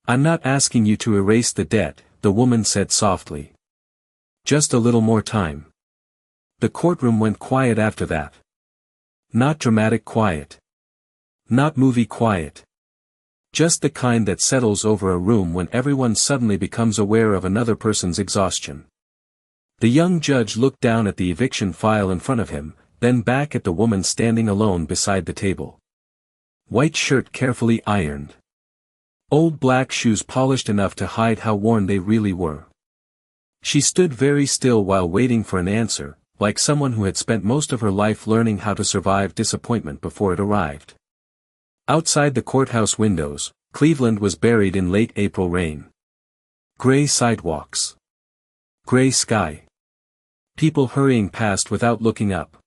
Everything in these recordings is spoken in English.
"I'm not asking you to erase the debt," the woman said softly. "Just a little more time." The courtroom went quiet after that. Not dramatic quiet. Not movie quiet. Just the kind that settles over a room when everyone suddenly becomes aware of another person's exhaustion. The young judge looked down at the eviction file in front of him, then back at the woman standing alone beside the table. White shirt carefully ironed. Old black shoes polished enough to hide how worn they really were. She stood very still while waiting for an answer, like someone who had spent most of her life learning how to survive disappointment before it arrived. Outside the courthouse windows, Cleveland was buried in late April rain. Gray sidewalks. Gray sky. People hurrying past without looking up.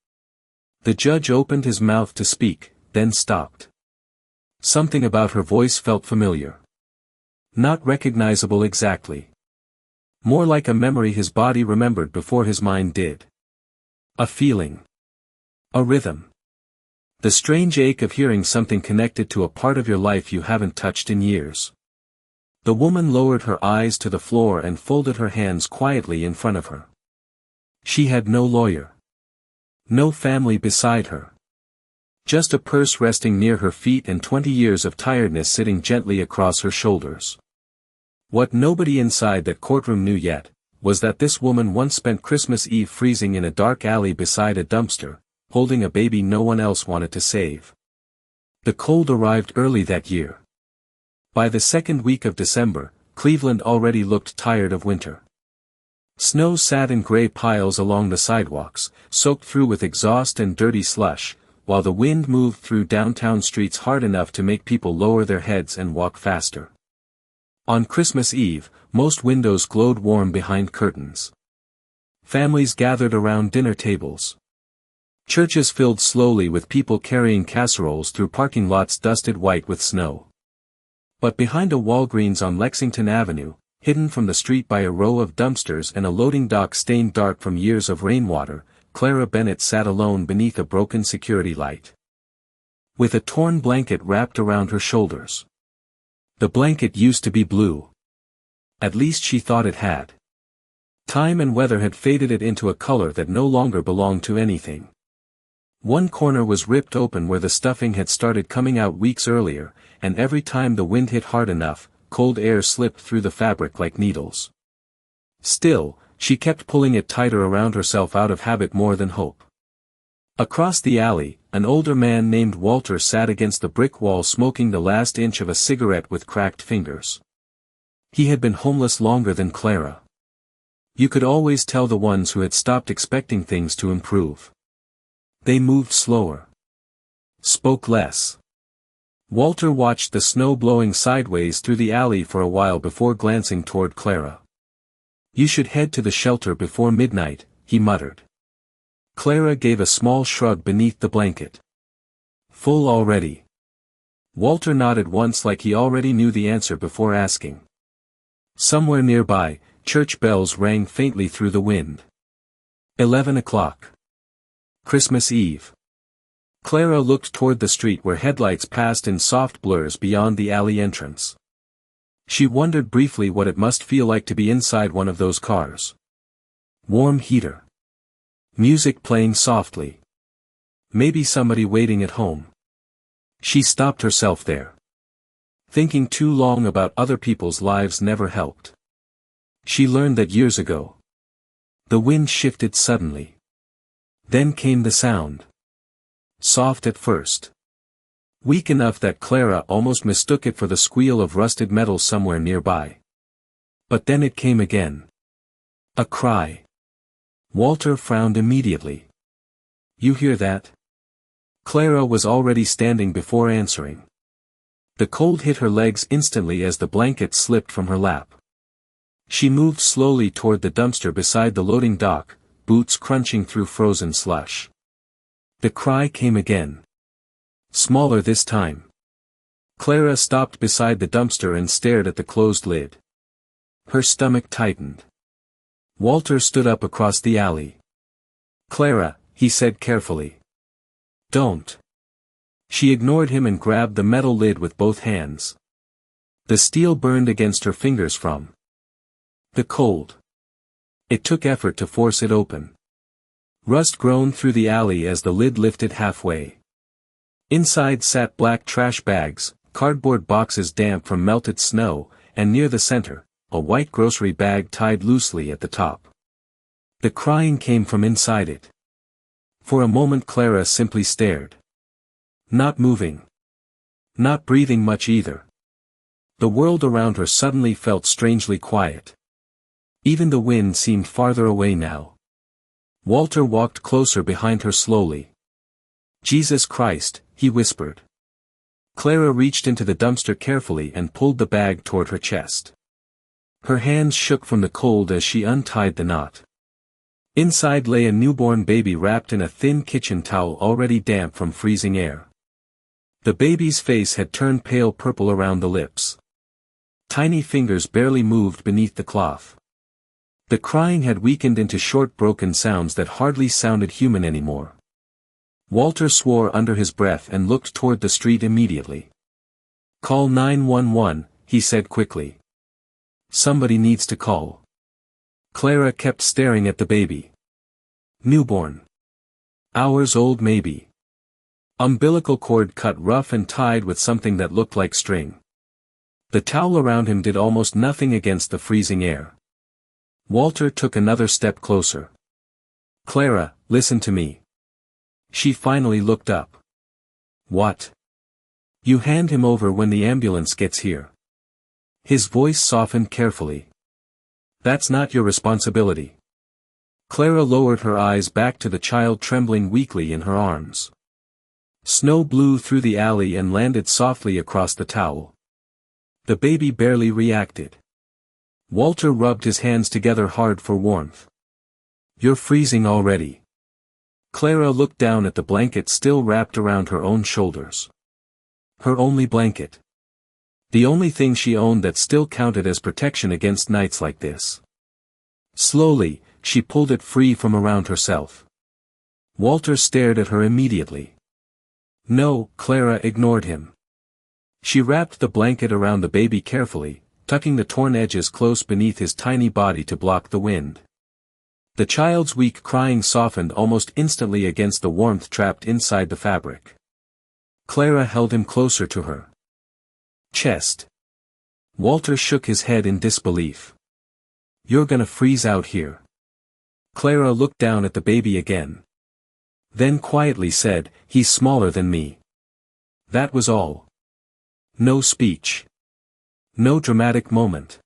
The judge opened his mouth to speak, then stopped. Something about her voice felt familiar. Not recognizable exactly. More like a memory his body remembered before his mind did. A feeling. A rhythm. The strange ache of hearing something connected to a part of your life you haven't touched in years. The woman lowered her eyes to the floor and folded her hands quietly in front of her. She had no lawyer. No family beside her. Just a purse resting near her feet and 20 years of tiredness sitting gently across her shoulders. What nobody inside that courtroom knew yet, was that this woman once spent Christmas Eve freezing in a dark alley beside a dumpster, holding a baby no one else wanted to save. The cold arrived early that year. By the second week of December, Cleveland already looked tired of winter. Snow sat in gray piles along the sidewalks, soaked through with exhaust and dirty slush, while the wind moved through downtown streets hard enough to make people lower their heads and walk faster. On Christmas Eve, most windows glowed warm behind curtains. Families gathered around dinner tables. Churches filled slowly with people carrying casseroles through parking lots dusted white with snow. But behind a Walgreens on Lexington Avenue, hidden from the street by a row of dumpsters and a loading dock stained dark from years of rainwater, Clara Bennett sat alone beneath a broken security light. With a torn blanket wrapped around her shoulders. The blanket used to be blue. At least she thought it had. Time and weather had faded it into a color that no longer belonged to anything. One corner was ripped open where the stuffing had started coming out weeks earlier, and every time the wind hit hard enough, cold air slipped through the fabric like needles. Still, she kept pulling it tighter around herself out of habit more than hope. Across the alley, an older man named Walter sat against the brick wall smoking the last inch of a cigarette with cracked fingers. He had been homeless longer than Clara. You could always tell the ones who had stopped expecting things to improve. They moved slower. Spoke less. Walter watched the snow blowing sideways through the alley for a while before glancing toward Clara. "You should head to the shelter before midnight," he muttered. Clara gave a small shrug beneath the blanket. "Full already?" Walter nodded once like he already knew the answer before asking. Somewhere nearby, church bells rang faintly through the wind. 11 o'clock. Christmas Eve. Clara looked toward the street where headlights passed in soft blurs beyond the alley entrance. She wondered briefly what it must feel like to be inside one of those cars. Warm heater. Music playing softly. Maybe somebody waiting at home. She stopped herself there. Thinking too long about other people's lives never helped. She learned that years ago. The wind shifted suddenly. Then came the sound. Soft at first. Weak enough that Clara almost mistook it for the squeal of rusted metal somewhere nearby. But then it came again. A cry. Walter frowned immediately. "You hear that?" Clara was already standing before answering. The cold hit her legs instantly as the blanket slipped from her lap. She moved slowly toward the dumpster beside the loading dock, boots crunching through frozen slush. The cry came again. Smaller this time. Clara stopped beside the dumpster and stared at the closed lid. Her stomach tightened. Walter stood up across the alley. "Clara," he said carefully. "Don't." She ignored him and grabbed the metal lid with both hands. The steel burned against her fingers from the cold. It took effort to force it open. Rust groaned through the alley as the lid lifted halfway. Inside sat black trash bags, cardboard boxes damp from melted snow, and near the center, a white grocery bag tied loosely at the top. The crying came from inside it. For a moment Clara simply stared. Not moving. Not breathing much either. The world around her suddenly felt strangely quiet. Even the wind seemed farther away now. Walter walked closer behind her slowly. "Jesus Christ," he whispered. Clara reached into the dumpster carefully and pulled the bag toward her chest. Her hands shook from the cold as she untied the knot. Inside lay a newborn baby wrapped in a thin kitchen towel already damp from freezing air. The baby's face had turned pale purple around the lips. Tiny fingers barely moved beneath the cloth. The crying had weakened into short broken sounds that hardly sounded human anymore. Walter swore under his breath and looked toward the street immediately. "Call 911, he said quickly. "Somebody needs to call." Clara kept staring at the baby. Newborn. Hours old maybe. Umbilical cord cut rough and tied with something that looked like string. The towel around him did almost nothing against the freezing air. Walter took another step closer. "Clara, listen to me." She finally looked up. "What?" "You hand him over when the ambulance gets here." His voice softened carefully. "That's not your responsibility." Clara lowered her eyes back to the child trembling weakly in her arms. Snow blew through the alley and landed softly across the towel. The baby barely reacted. Walter rubbed his hands together hard for warmth. "You're freezing already." Clara looked down at the blanket still wrapped around her own shoulders. Her only blanket. The only thing she owned that still counted as protection against nights like this. Slowly, she pulled it free from around herself. Walter stared at her immediately. No, Clara ignored him. She wrapped the blanket around the baby carefully, tucking the torn edges close beneath his tiny body to block the wind. The child's weak crying softened almost instantly against the warmth trapped inside the fabric. Clara held him closer to her chest. Walter shook his head in disbelief. "You're gonna freeze out here." Clara looked down at the baby again. Then quietly said, "He's smaller than me." That was all. No speech. No dramatic moment.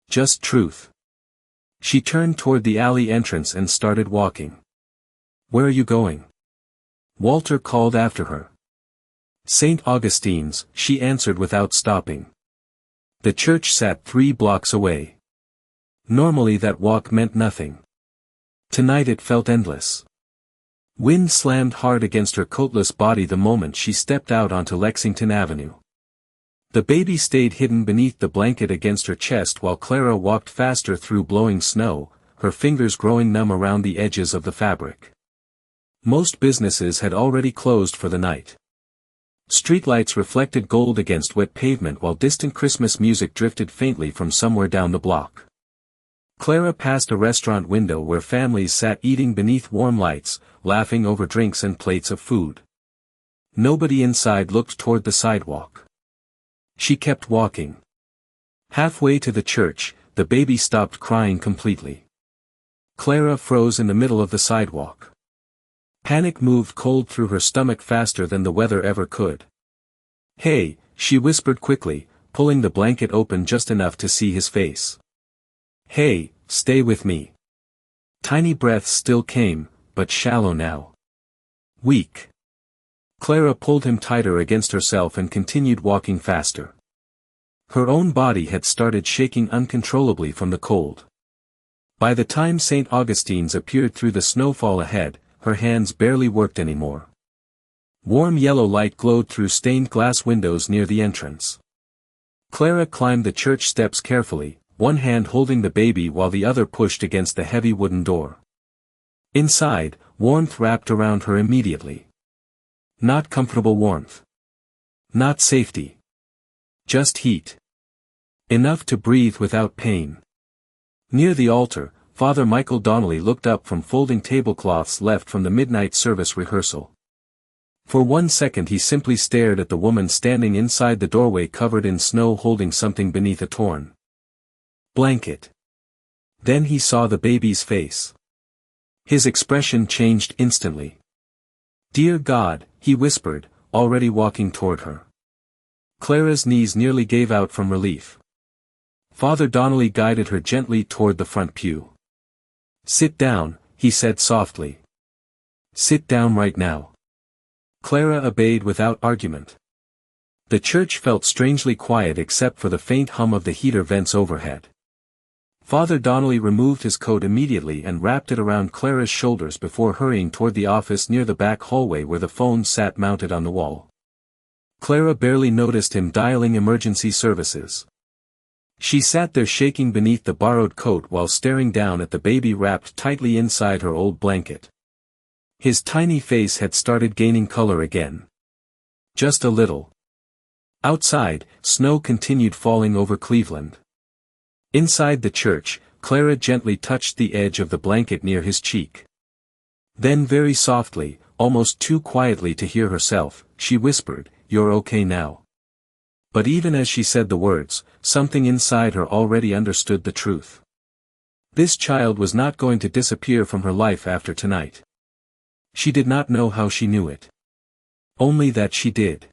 Just truth. She turned toward the alley entrance and started walking. "Where are you going?" Walter called after her. "St. Augustine's," she answered without stopping. The church sat 3 blocks away. Normally that walk meant nothing. Tonight it felt endless. Wind slammed hard against her coatless body the moment she stepped out onto Lexington Avenue. The baby stayed hidden beneath the blanket against her chest while Clara walked faster through blowing snow, her fingers growing numb around the edges of the fabric. Most businesses had already closed for the night. Streetlights reflected gold against wet pavement while distant Christmas music drifted faintly from somewhere down the block. Clara passed a restaurant window where families sat eating beneath warm lights, laughing over drinks and plates of food. Nobody inside looked toward the sidewalk. She kept walking. Halfway to the church, the baby stopped crying completely. Clara froze in the middle of the sidewalk. Panic moved cold through her stomach faster than the weather ever could. "Hey," she whispered quickly, pulling the blanket open just enough to see his face. "Hey, stay with me." Tiny breaths still came, but shallow now. Weak. Clara pulled him tighter against herself and continued walking faster. Her own body had started shaking uncontrollably from the cold. By the time St. Augustine's appeared through the snowfall ahead, her hands barely worked anymore. Warm yellow light glowed through stained glass windows near the entrance. Clara climbed the church steps carefully, one hand holding the baby while the other pushed against the heavy wooden door. Inside, warmth wrapped around her immediately. Not comfortable warmth. Not safety. Just heat. Enough to breathe without pain. Near the altar, Father Michael Donnelly looked up from folding tablecloths left from the midnight service rehearsal. For 1 second he simply stared at the woman standing inside the doorway covered in snow holding something beneath a torn blanket. Then he saw the baby's face. His expression changed instantly. "Dear God," he whispered, already walking toward her. Clara's knees nearly gave out from relief. Father Donnelly guided her gently toward the front pew. "Sit down," he said softly. "Sit down right now." Clara obeyed without argument. The church felt strangely quiet except for the faint hum of the heater vents overhead. Father Donnelly removed his coat immediately and wrapped it around Clara's shoulders before hurrying toward the office near the back hallway where the phone sat mounted on the wall. Clara barely noticed him dialing emergency services. She sat there shaking beneath the borrowed coat while staring down at the baby wrapped tightly inside her old blanket. His tiny face had started gaining color again. Just a little. Outside, snow continued falling over Cleveland. Inside the church, Clara gently touched the edge of the blanket near his cheek. Then very softly, almost too quietly to hear herself, she whispered, "You're okay now." But even as she said the words, something inside her already understood the truth. This child was not going to disappear from her life after tonight. She did not know how she knew it. Only that she did.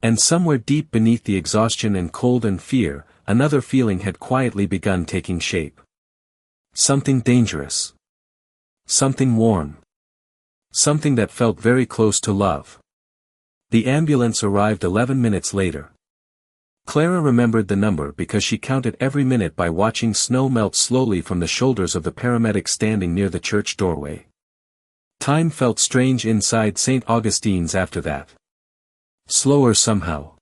And somewhere deep beneath the exhaustion and cold and fear, another feeling had quietly begun taking shape. Something dangerous. Something warm. Something that felt very close to love. The ambulance arrived 11 minutes later. Clara remembered the number because she counted every minute by watching snow melt slowly from the shoulders of the paramedic standing near the church doorway. Time felt strange inside St. Augustine's after that. Slower somehow.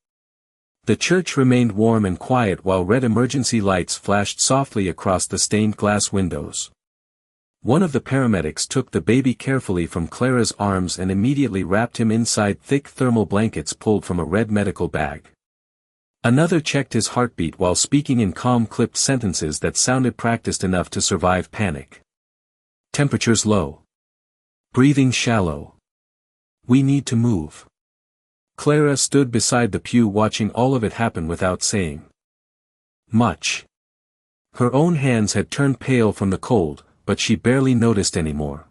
The church remained warm and quiet while red emergency lights flashed softly across the stained glass windows. One of the paramedics took the baby carefully from Clara's arms and immediately wrapped him inside thick thermal blankets pulled from a red medical bag. Another checked his heartbeat while speaking in calm clipped sentences that sounded practiced enough to survive panic. Temperatures low. Breathing shallow. We need to move. Clara stood beside the pew watching all of it happen without saying much. Her own hands had turned pale from the cold, but she barely noticed anymore.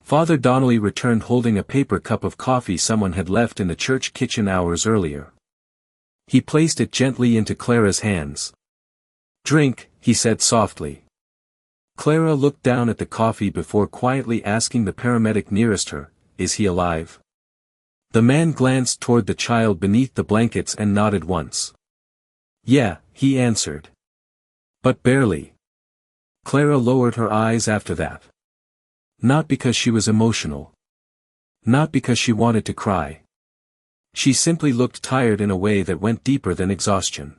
Father Donnelly returned holding a paper cup of coffee someone had left in the church kitchen hours earlier. He placed it gently into Clara's hands. "Drink," he said softly. Clara looked down at the coffee before quietly asking the paramedic nearest her, "Is he alive?" The man glanced toward the child beneath the blankets and nodded once. "Yeah," he answered. "But barely." Clara lowered her eyes after that. Not because she was emotional. Not because she wanted to cry. She simply looked tired in a way that went deeper than exhaustion.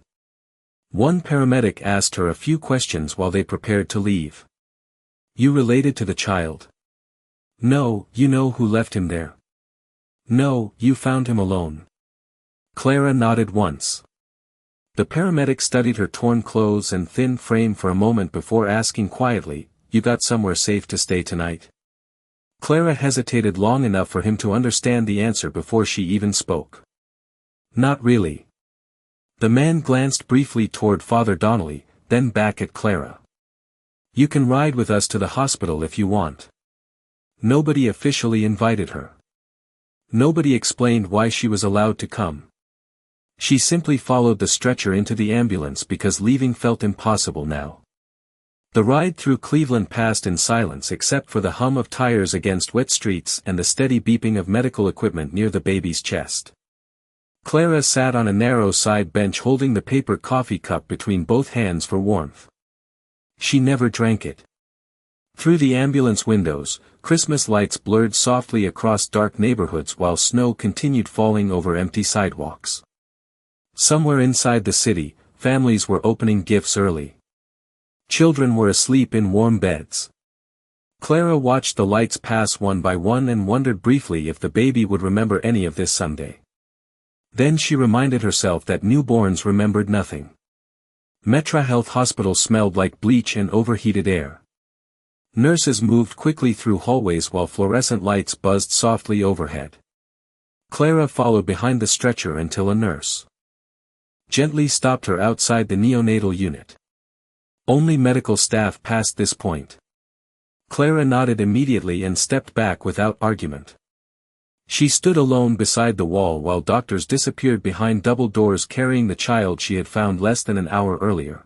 One paramedic asked her a few questions while they prepared to leave. "You related to the child?" "No, you know who left him there?" "No, you found him alone." Clara nodded once. The paramedic studied her torn clothes and thin frame for a moment before asking quietly, "You got somewhere safe to stay tonight?" Clara hesitated long enough for him to understand the answer before she even spoke. "Not really." The man glanced briefly toward Father Donnelly, then back at Clara. "You can ride with us to the hospital if you want." Nobody officially invited her. Nobody explained why she was allowed to come. She simply followed the stretcher into the ambulance because leaving felt impossible now. The ride through Cleveland passed in silence except for the hum of tires against wet streets and the steady beeping of medical equipment near the baby's chest. Clara sat on a narrow side bench holding the paper coffee cup between both hands for warmth. She never drank it. Through the ambulance windows, Christmas lights blurred softly across dark neighborhoods while snow continued falling over empty sidewalks. Somewhere inside the city, families were opening gifts early. Children were asleep in warm beds. Clara watched the lights pass one by one and wondered briefly if the baby would remember any of this someday. Then she reminded herself that newborns remembered nothing. Metra Health Hospital smelled like bleach and overheated air. Nurses moved quickly through hallways while fluorescent lights buzzed softly overhead. Clara followed behind the stretcher until a nurse gently stopped her outside the neonatal unit. Only medical staff passed this point. Clara nodded immediately and stepped back without argument. She stood alone beside the wall while doctors disappeared behind double doors carrying the child she had found less than an hour earlier.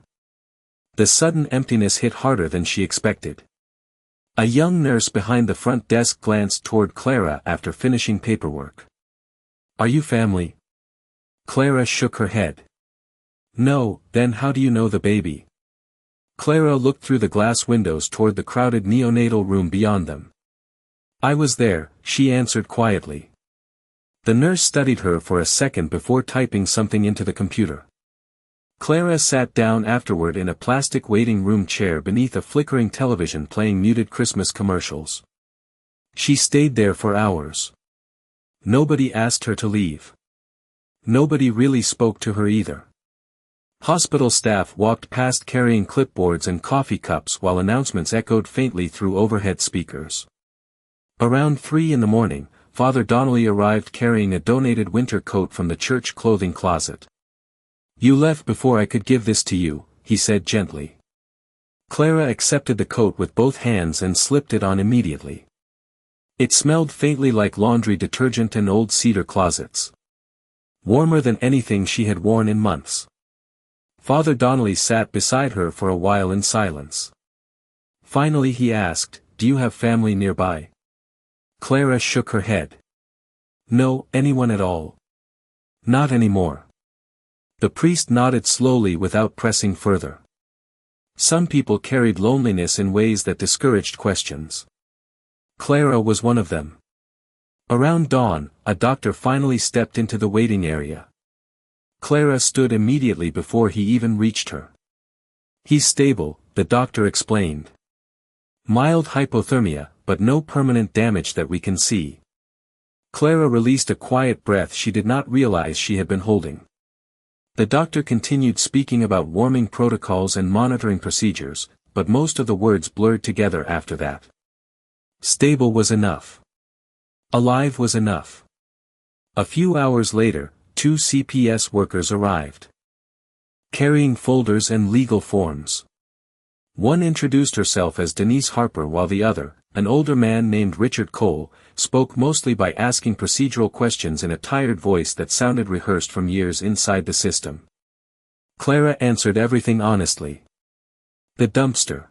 The sudden emptiness hit harder than she expected. A young nurse behind the front desk glanced toward Clara after finishing paperwork. "Are you family?" Clara shook her head. "No, then how do you know the baby?" Clara looked through the glass windows toward the crowded neonatal room beyond them. "I was there," she answered quietly. The nurse studied her for a second before typing something into the computer. Clara sat down afterward in a plastic waiting room chair beneath a flickering television playing muted Christmas commercials. She stayed there for hours. Nobody asked her to leave. Nobody really spoke to her either. Hospital staff walked past carrying clipboards and coffee cups while announcements echoed faintly through overhead speakers. Around 3 in the morning, Father Donnelly arrived carrying a donated winter coat from the church clothing closet. "You left before I could give this to you," he said gently. Clara accepted the coat with both hands and slipped it on immediately. It smelled faintly like laundry detergent and old cedar closets. Warmer than anything she had worn in months. Father Donnelly sat beside her for a while in silence. Finally he asked, "Do you have family nearby?" Clara shook her head. "No, anyone at all. Not anymore." The priest nodded slowly without pressing further. Some people carried loneliness in ways that discouraged questions. Clara was one of them. Around dawn, a doctor finally stepped into the waiting area. Clara stood immediately before he even reached her. "He's stable," the doctor explained. "Mild hypothermia, but no permanent damage that we can see." Clara released a quiet breath she did not realize she had been holding. The doctor continued speaking about warming protocols and monitoring procedures, but most of the words blurred together after that. Stable was enough. Alive was enough. A few hours later, 2 CPS workers arrived, carrying folders and legal forms. One introduced herself as Denise Harper while the other, an older man named Richard Cole, spoke mostly by asking procedural questions in a tired voice that sounded rehearsed from years inside the system. Clara answered everything honestly. The dumpster.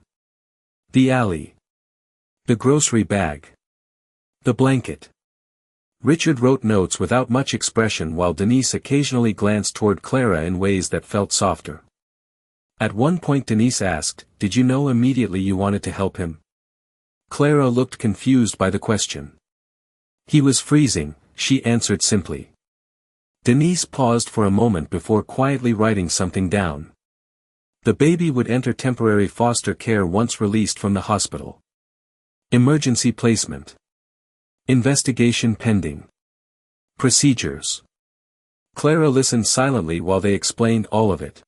The alley. The grocery bag. The blanket. Richard wrote notes without much expression while Denise occasionally glanced toward Clara in ways that felt softer. At one point Denise asked, "Did you know immediately you wanted to help him?" Clara looked confused by the question. "He was freezing," she answered simply. Denise paused for a moment before quietly writing something down. The baby would enter temporary foster care once released from the hospital. Emergency placement. Investigation pending. Procedures. Clara listened silently while they explained all of it.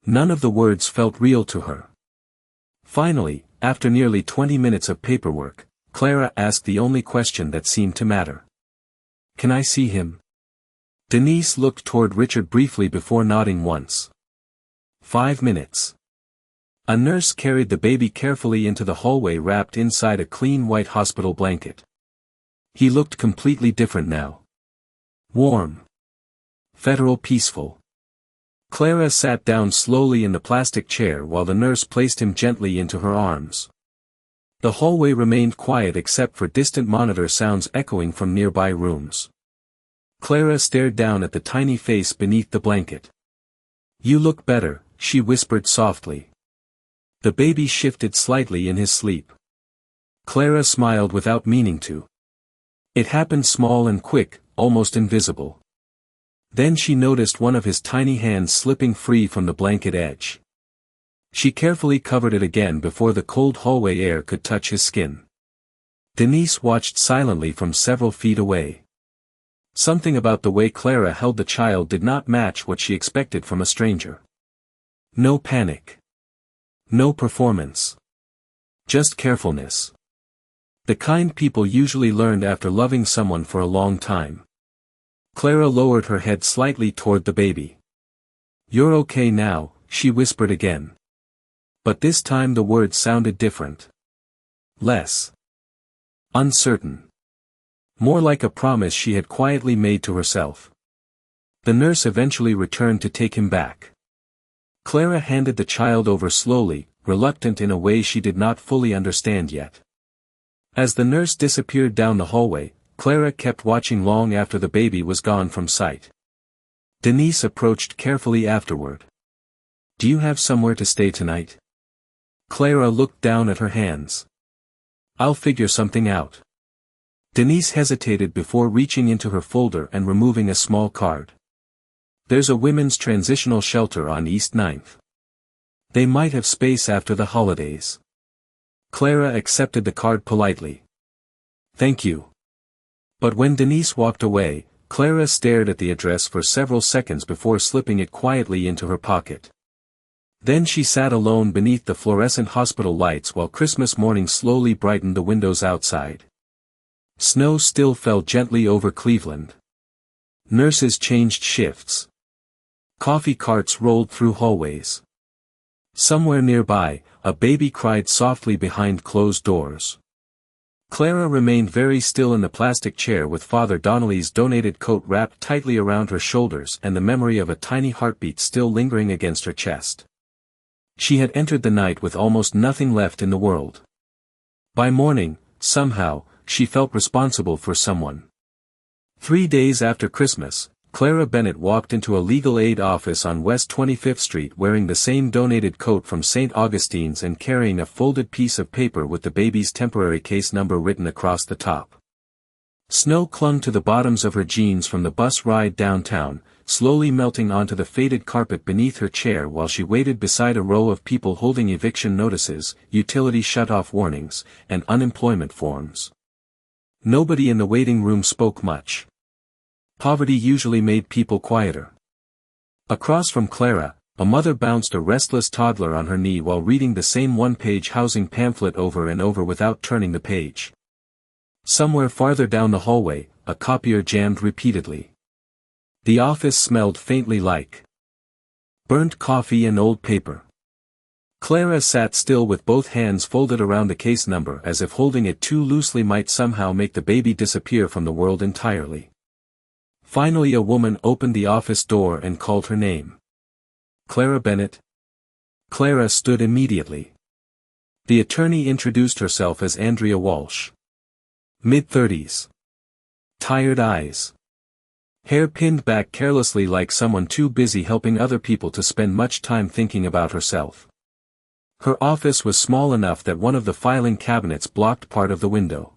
None of the words felt real to her. Finally, after nearly 20 minutes of paperwork, Clara asked the only question that seemed to matter. "Can I see him?" Denise looked toward Richard briefly before nodding once. 5 minutes. A nurse carried the baby carefully into the hallway wrapped inside a clean white hospital blanket. He looked completely different now. Warm. Federal peaceful. Clara sat down slowly in the plastic chair while the nurse placed him gently into her arms. The hallway remained quiet except for distant monitor sounds echoing from nearby rooms. Clara stared down at the tiny face beneath the blanket. "You look better," she whispered softly. The baby shifted slightly in his sleep. Clara smiled without meaning to. It happened small and quick, almost invisible. Then she noticed one of his tiny hands slipping free from the blanket edge. She carefully covered it again before the cold hallway air could touch his skin. Denise watched silently from several feet away. Something about the way Clara held the child did not match what she expected from a stranger. No panic. No performance. Just carefulness. The kind people usually learned after loving someone for a long time. Clara lowered her head slightly toward the baby. "You're okay now," she whispered again. But this time the words sounded different. Less uncertain. More like a promise she had quietly made to herself. The nurse eventually returned to take him back. Clara handed the child over slowly, reluctant in a way she did not fully understand yet. As the nurse disappeared down the hallway, Clara kept watching long after the baby was gone from sight. Denise approached carefully afterward. "Do you have somewhere to stay tonight?" Clara looked down at her hands. "I'll figure something out." Denise hesitated before reaching into her folder and removing a small card. "There's a women's transitional shelter on East 9th. They might have space after the holidays." Clara accepted the card politely. "Thank you." But when Denise walked away, Clara stared at the address for several seconds before slipping it quietly into her pocket. Then she sat alone beneath the fluorescent hospital lights while Christmas morning slowly brightened the windows outside. Snow still fell gently over Cleveland. Nurses changed shifts. Coffee carts rolled through hallways. Somewhere nearby, a baby cried softly behind closed doors. Clara remained very still in the plastic chair with Father Donnelly's donated coat wrapped tightly around her shoulders and the memory of a tiny heartbeat still lingering against her chest. She had entered the night with almost nothing left in the world. By morning, somehow, she felt responsible for someone. 3 days after Christmas, Clara Bennett walked into a legal aid office on West 25th Street wearing the same donated coat from St. Augustine's and carrying a folded piece of paper with the baby's temporary case number written across the top. Snow clung to the bottoms of her jeans from the bus ride downtown, slowly melting onto the faded carpet beneath her chair while she waited beside a row of people holding eviction notices, utility shut-off warnings, and unemployment forms. Nobody in the waiting room spoke much. Poverty usually made people quieter. Across from Clara, a mother bounced a restless toddler on her knee while reading the same one-page housing pamphlet over and over without turning the page. Somewhere farther down the hallway, a copier jammed repeatedly. The office smelled faintly like burnt coffee and old paper. Clara sat still with both hands folded around the case number as if holding it too loosely might somehow make the baby disappear from the world entirely. Finally a woman opened the office door and called her name. "Clara Bennett?" Clara stood immediately. The attorney introduced herself as Andrea Walsh. Mid-30s. Tired eyes. Hair pinned back carelessly like someone too busy helping other people to spend much time thinking about herself. Her office was small enough that one of the filing cabinets blocked part of the window.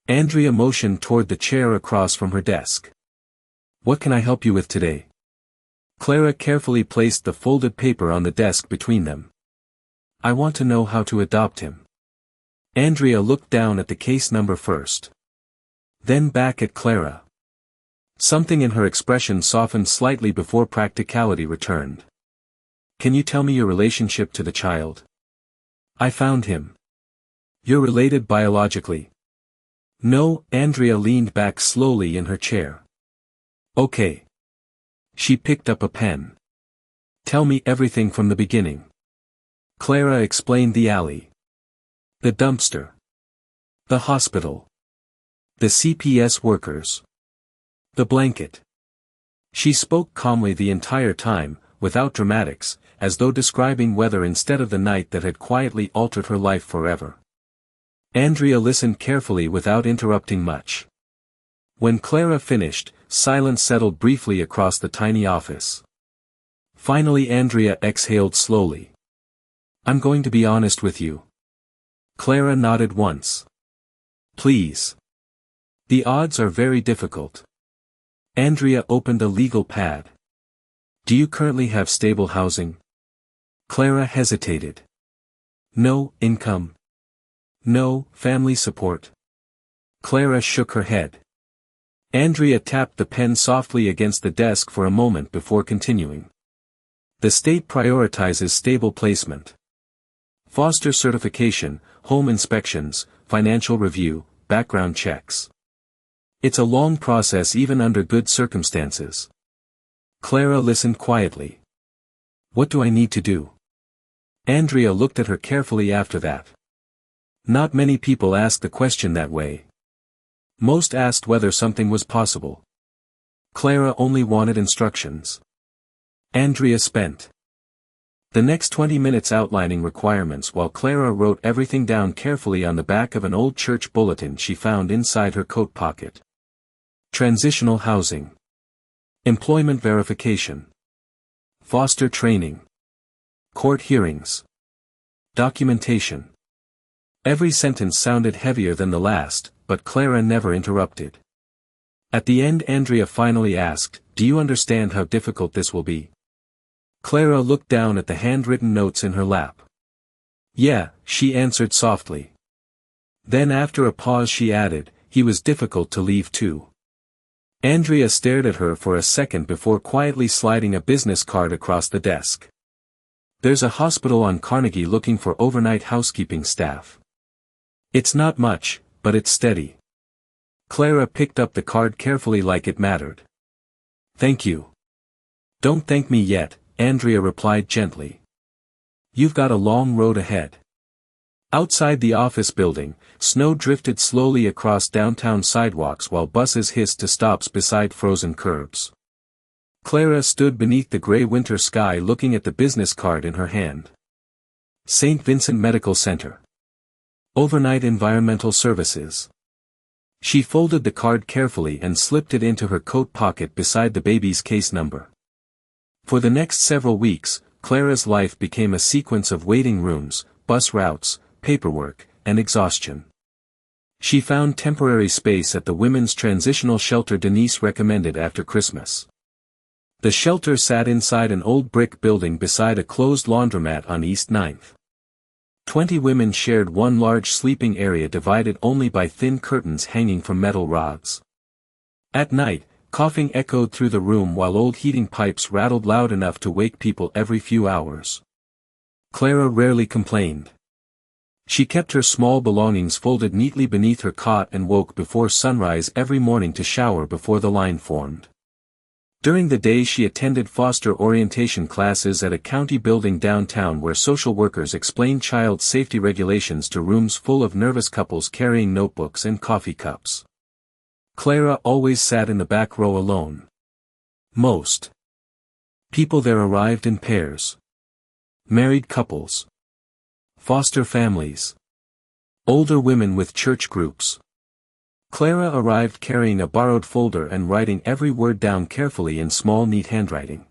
Andrea motioned toward the chair across from her desk. "What can I help you with today?" Clara carefully placed the folded paper on the desk between them. "I want to know how to adopt him." Andrea looked down at the case number first. Then back at Clara. Something in her expression softened slightly before practicality returned. "Can you tell me your relationship to the child?" "I found him." "You're related biologically?" "No." Andrea leaned back slowly in her chair. "Okay." She picked up a pen. "Tell me everything from the beginning." Clara explained the alley. The dumpster. The hospital. The CPS workers. The blanket. She spoke calmly the entire time, without dramatics, as though describing weather instead of the night that had quietly altered her life forever. Andrea listened carefully without interrupting much. When Clara finished, silence settled briefly across the tiny office. Finally Andrea exhaled slowly. "I'm going to be honest with you." Clara nodded once. "Please." "The odds are very difficult." Andrea opened a legal pad. "Do you currently have stable housing?" Clara hesitated. "No. Income?" "No. Family support?" Clara shook her head. Andrea tapped the pen softly against the desk for a moment before continuing. The state prioritizes stable placement. Foster certification, home inspections, financial review, background checks. It's a long process even under good circumstances. Clara listened quietly. What do I need to do? Andrea looked at her carefully after that. Not many people asked the question that way. Most asked whether something was possible. Clara only wanted instructions. Andrea spent the next 20 minutes outlining requirements while Clara wrote everything down carefully on the back of an old church bulletin she found inside her coat pocket. Transitional housing. Employment verification. Foster training. Court hearings. Documentation. Every sentence sounded heavier than the last, but Clara never interrupted. At the end Andrea finally asked, "Do you understand how difficult this will be?" Clara looked down at the handwritten notes in her lap. "Yeah," she answered softly. Then after a pause she added, "He was difficult to leave too." Andrea stared at her for a second before quietly sliding a business card across the desk. "There's a hospital on Carnegie looking for overnight housekeeping staff. It's not much, but it's steady." Clara picked up the card carefully like it mattered. "Thank you." "Don't thank me yet," Andrea replied gently. "You've got a long road ahead." Outside the office building, snow drifted slowly across downtown sidewalks while buses hissed to stops beside frozen curbs. Clara stood beneath the gray winter sky looking at the business card in her hand. St. Vincent Medical Center. Overnight environmental services. She folded the card carefully and slipped it into her coat pocket beside the baby's case number. For the next several weeks, Clara's life became a sequence of waiting rooms, bus routes, paperwork, and exhaustion. She found temporary space at the women's transitional shelter Denise recommended after Christmas. The shelter sat inside an old brick building beside a closed laundromat on East 9th. 20 women shared one large sleeping area divided only by thin curtains hanging from metal rods. At night, coughing echoed through the room while old heating pipes rattled loud enough to wake people every few hours. Clara rarely complained. She kept her small belongings folded neatly beneath her cot and woke before sunrise every morning to shower before the line formed. During the day she attended foster orientation classes at a county building downtown where social workers explained child safety regulations to rooms full of nervous couples carrying notebooks and coffee cups. Clara always sat in the back row alone. Most people there arrived in pairs. Married couples. Foster families. Older women with church groups. Clara arrived carrying a borrowed folder and writing every word down carefully in small neat handwriting.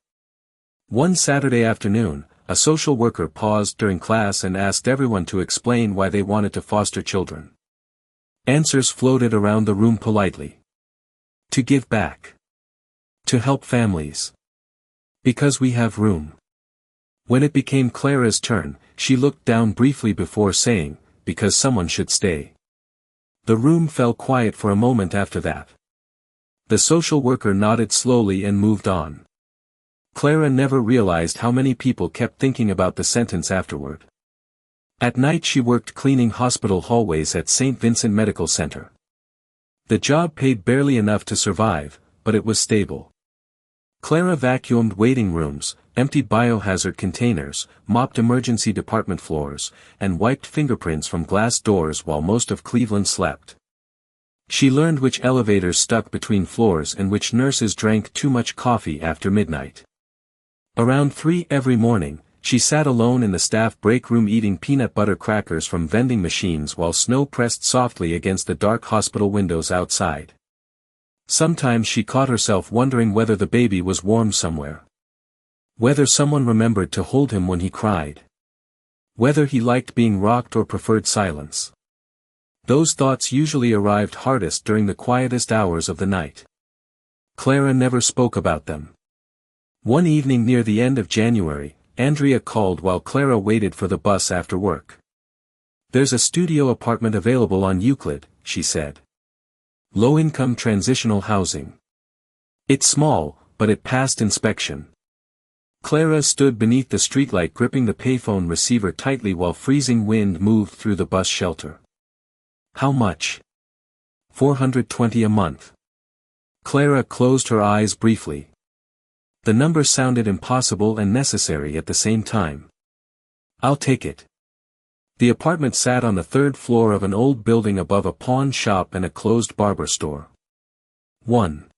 One Saturday afternoon, a social worker paused during class and asked everyone to explain why they wanted to foster children. Answers floated around the room politely. To give back. To help families. Because we have room. When it became Clara's turn, she looked down briefly before saying, because someone should stay. The room fell quiet for a moment after that. The social worker nodded slowly and moved on. Clara never realized how many people kept thinking about the sentence afterward. At night she worked cleaning hospital hallways at St. Vincent Medical Center. The job paid barely enough to survive, but it was stable. Clara vacuumed waiting rooms, emptied biohazard containers, mopped emergency department floors, and wiped fingerprints from glass doors while most of Cleveland slept. She learned which elevators stuck between floors and which nurses drank too much coffee after midnight. Around 3 every morning, she sat alone in the staff break room eating peanut butter crackers from vending machines while snow pressed softly against the dark hospital windows outside. Sometimes she caught herself wondering whether the baby was warm somewhere. Whether someone remembered to hold him when he cried. Whether he liked being rocked or preferred silence. Those thoughts usually arrived hardest during the quietest hours of the night. Clara never spoke about them. One evening near the end of January, Andrea called while Clara waited for the bus after work. "There's a studio apartment available on Euclid," she said. "Low-income transitional housing. It's small, but it passed inspection. Clara stood beneath the streetlight gripping the payphone receiver tightly while freezing wind moved through the bus shelter. How much? $420 a month. Clara closed her eyes briefly. The number sounded impossible and necessary at the same time. I'll take it. The apartment sat on the third floor of an old building above a pawn shop and a closed barber store. 1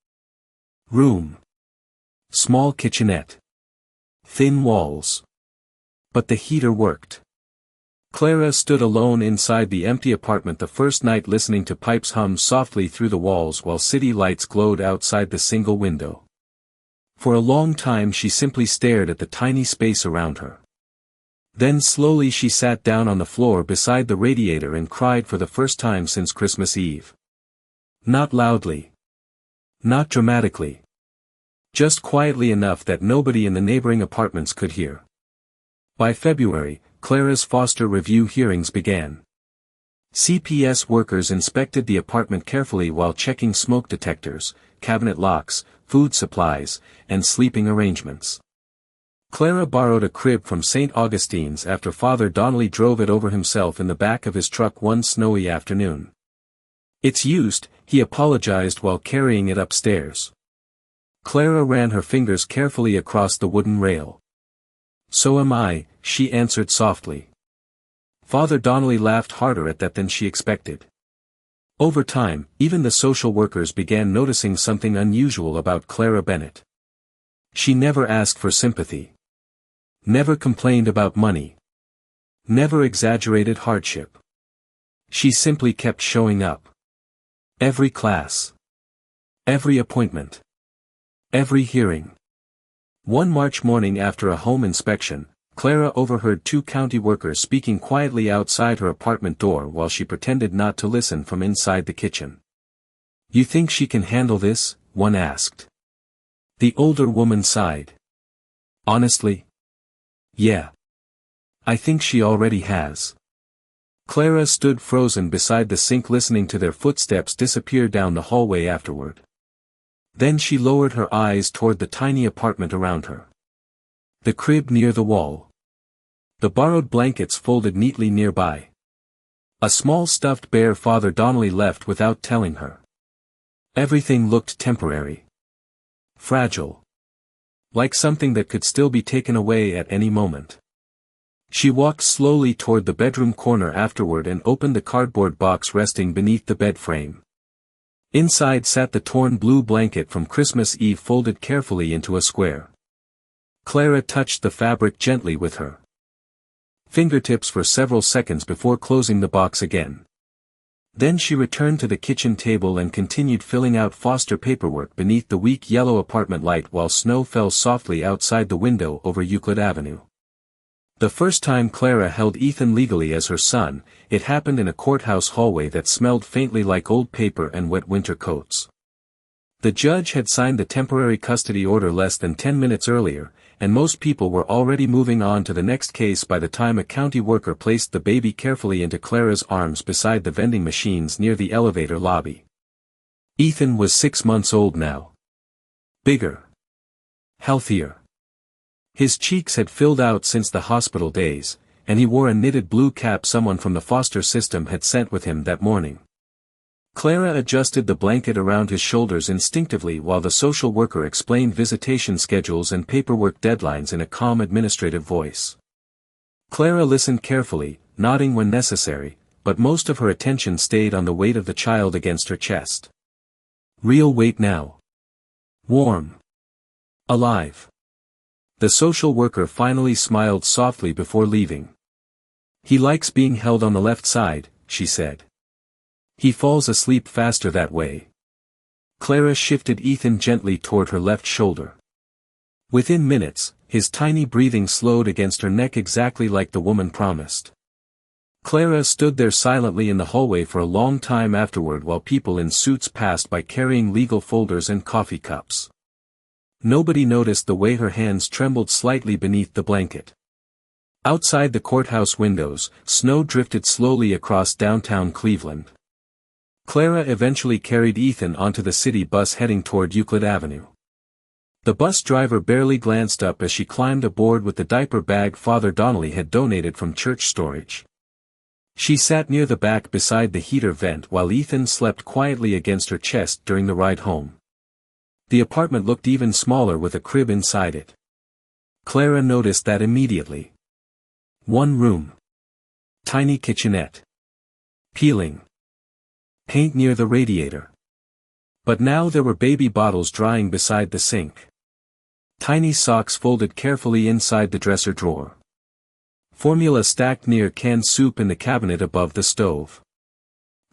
room. Small kitchenette. Thin walls. But the heater worked. Clara stood alone inside the empty apartment the first night listening to pipes hum softly through the walls while city lights glowed outside the single window. For a long time she simply stared at the tiny space around her. Then slowly she sat down on the floor beside the radiator and cried for the first time since Christmas Eve. Not loudly. Not dramatically. Just quietly enough that nobody in the neighboring apartments could hear. By February, Clara's foster review hearings began. CPS workers inspected the apartment carefully while checking smoke detectors, cabinet locks, food supplies, and sleeping arrangements. Clara borrowed a crib from St. Augustine's after Father Donnelly drove it over himself in the back of his truck one snowy afternoon. It's used, he apologized while carrying it upstairs. Clara ran her fingers carefully across the wooden rail. So am I, she answered softly. Father Donnelly laughed harder at that than she expected. Over time, even the social workers began noticing something unusual about Clara Bennett. She never asked for sympathy. Never complained about money. Never exaggerated hardship. She simply kept showing up. Every class. Every appointment. Every hearing. One March morning after a home inspection, Clara overheard two county workers speaking quietly outside her apartment door while she pretended not to listen from inside the kitchen. You think she can handle this? One asked. The older woman sighed. Honestly? Yeah. I think she already has. Clara stood frozen beside the sink listening to their footsteps disappear down the hallway afterward. Then she lowered her eyes toward the tiny apartment around her. The crib near the wall. The borrowed blankets folded neatly nearby. A small stuffed bear Father Donnelly left without telling her. Everything looked temporary. Fragile. Like something that could still be taken away at any moment. She walked slowly toward the bedroom corner afterward and opened the cardboard box resting beneath the bed frame. Inside sat the torn blue blanket from Christmas Eve folded carefully into a square. Clara touched the fabric gently with her fingertips for several seconds before closing the box again. Then she returned to the kitchen table and continued filling out foster paperwork beneath the weak yellow apartment light while snow fell softly outside the window over Euclid Avenue. The first time Clara held Ethan legally as her son, it happened in a courthouse hallway that smelled faintly like old paper and wet winter coats. The judge had signed the temporary custody order less than 10 minutes earlier, and most people were already moving on to the next case by the time a county worker placed the baby carefully into Clara's arms beside the vending machines near the elevator lobby. Ethan was 6 months old now. Bigger. Healthier. His cheeks had filled out since the hospital days, and he wore a knitted blue cap someone from the foster system had sent with him that morning. Clara adjusted the blanket around his shoulders instinctively while the social worker explained visitation schedules and paperwork deadlines in a calm administrative voice. Clara listened carefully, nodding when necessary, but most of her attention stayed on the weight of the child against her chest. Real weight now. Warm. Alive. The social worker finally smiled softly before leaving. He likes being held on the left side, she said. He falls asleep faster that way. Clara shifted Ethan gently toward her left shoulder. Within minutes, his tiny breathing slowed against her neck exactly like the woman promised. Clara stood there silently in the hallway for a long time afterward while people in suits passed by carrying legal folders and coffee cups. Nobody noticed the way her hands trembled slightly beneath the blanket. Outside the courthouse windows, snow drifted slowly across downtown Cleveland. Clara eventually carried Ethan onto the city bus heading toward Euclid Avenue. The bus driver barely glanced up as she climbed aboard with the diaper bag Father Donnelly had donated from church storage. She sat near the back beside the heater vent while Ethan slept quietly against her chest during the ride home. The apartment looked even smaller with a crib inside it. Clara noticed that immediately. One room. Tiny kitchenette. Peeling. Paint near the radiator. But now there were baby bottles drying beside the sink. Tiny socks folded carefully inside the dresser drawer. Formula stacked near canned soup in the cabinet above the stove.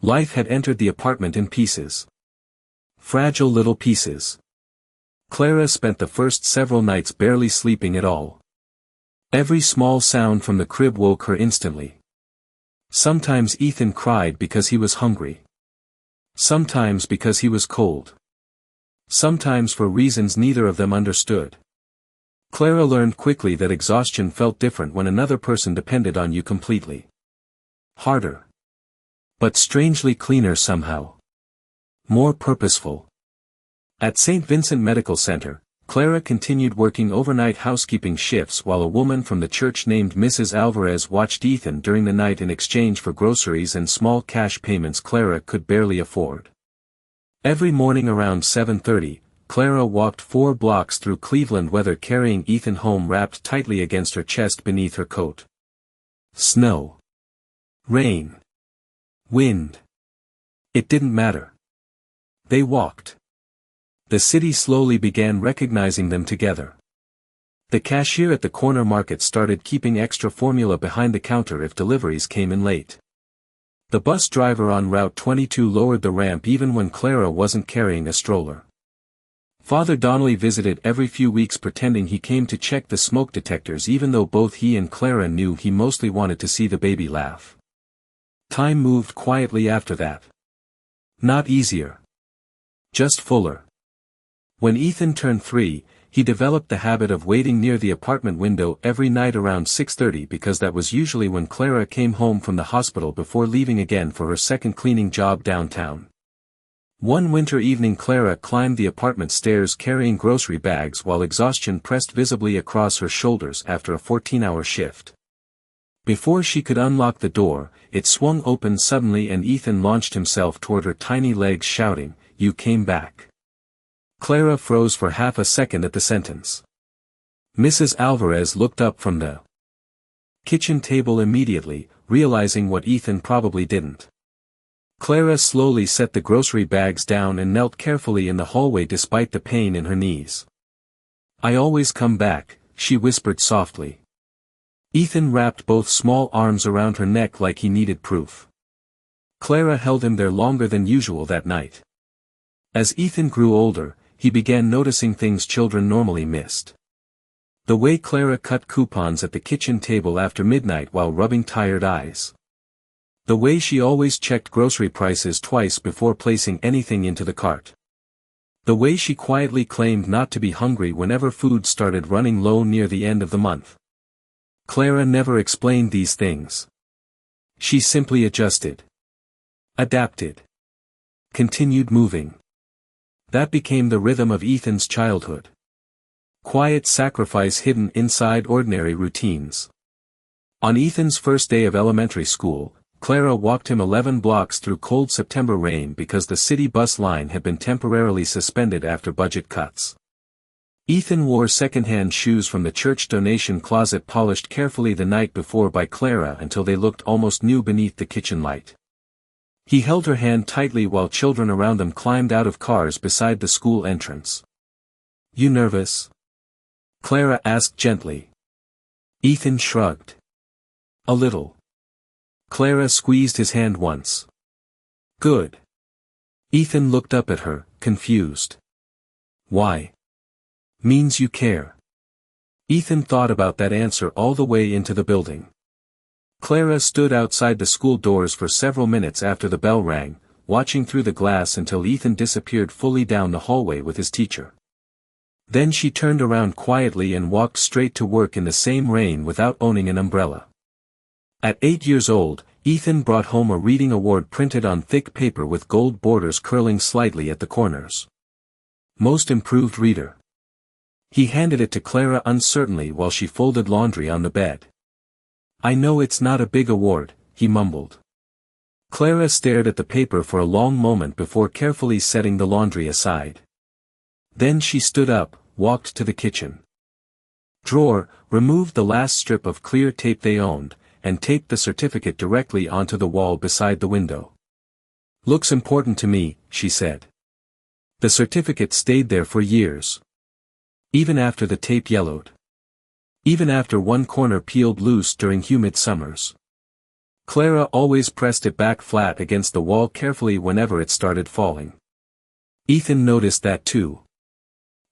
Life had entered the apartment in pieces. Fragile little pieces. Clara spent the first several nights barely sleeping at all. Every small sound from the crib woke her instantly. Sometimes Ethan cried because he was hungry. Sometimes because he was cold. Sometimes for reasons neither of them understood. Clara learned quickly that exhaustion felt different when another person depended on you completely. Harder. But strangely cleaner somehow. More purposeful. At St. Vincent Medical Center, Clara continued working overnight housekeeping shifts while a woman from the church named Mrs. Alvarez watched Ethan during the night in exchange for groceries and small cash payments Clara could barely afford. Every morning around 7:30, Clara walked 4 blocks through Cleveland weather carrying Ethan home wrapped tightly against her chest beneath her coat. Snow. Rain. Wind. It didn't matter. They walked. The city slowly began recognizing them together. The cashier at the corner market started keeping extra formula behind the counter if deliveries came in late. The bus driver on Route 22 lowered the ramp even when Clara wasn't carrying a stroller. Father Donnelly visited every few weeks pretending he came to check the smoke detectors even though both he and Clara knew he mostly wanted to see the baby laugh. Time moved quietly after that. Not easier. Just fuller. When Ethan turned 3, he developed the habit of waiting near the apartment window every night around 6:30 because that was usually when Clara came home from the hospital before leaving again for her second cleaning job downtown. One winter evening Clara climbed the apartment stairs carrying grocery bags while exhaustion pressed visibly across her shoulders after a 14-hour shift. Before she could unlock the door, it swung open suddenly and Ethan launched himself toward her tiny legs shouting, "You came back." Clara froze for half a second at the sentence. Mrs. Alvarez looked up from the kitchen table immediately, realizing what Ethan probably didn't. Clara slowly set the grocery bags down and knelt carefully in the hallway despite the pain in her knees. "I always come back," she whispered softly. Ethan wrapped both small arms around her neck like he needed proof. Clara held him there longer than usual that night. As Ethan grew older, he began noticing things children normally missed. The way Clara cut coupons at the kitchen table after midnight while rubbing tired eyes. The way she always checked grocery prices twice before placing anything into the cart. The way she quietly claimed not to be hungry whenever food started running low near the end of the month. Clara never explained these things. She simply adjusted. Adapted. Continued moving. That became the rhythm of Ethan's childhood. Quiet sacrifice hidden inside ordinary routines. On Ethan's first day of elementary school, Clara walked him 11 blocks through cold September rain because the city bus line had been temporarily suspended after budget cuts. Ethan wore second-hand shoes from the church donation closet polished carefully the night before by Clara until they looked almost new beneath the kitchen light. He held her hand tightly while children around them climbed out of cars beside the school entrance. "You nervous?" Clara asked gently. Ethan shrugged. "A little." Clara squeezed his hand once. "Good." Ethan looked up at her, confused. "Why?" "Means you care." Ethan thought about that answer all the way into the building. Clara stood outside the school doors for several minutes after the bell rang, watching through the glass until Ethan disappeared fully down the hallway with his teacher. Then she turned around quietly and walked straight to work in the same rain without owning an umbrella. At 8 years old, Ethan brought home a reading award printed on thick paper with gold borders curling slightly at the corners. Most Improved Reader. He handed it to Clara uncertainly while she folded laundry on the bed. "I know it's not a big award," he mumbled. Clara stared at the paper for a long moment before carefully setting the laundry aside. Then she stood up, walked to the kitchen drawer, removed the last strip of clear tape they owned, and taped the certificate directly onto the wall beside the window. "Looks important to me," she said. The certificate stayed there for years. Even after the tape yellowed. Even after one corner peeled loose during humid summers. Clara always pressed it back flat against the wall carefully whenever it started falling. Ethan noticed that too.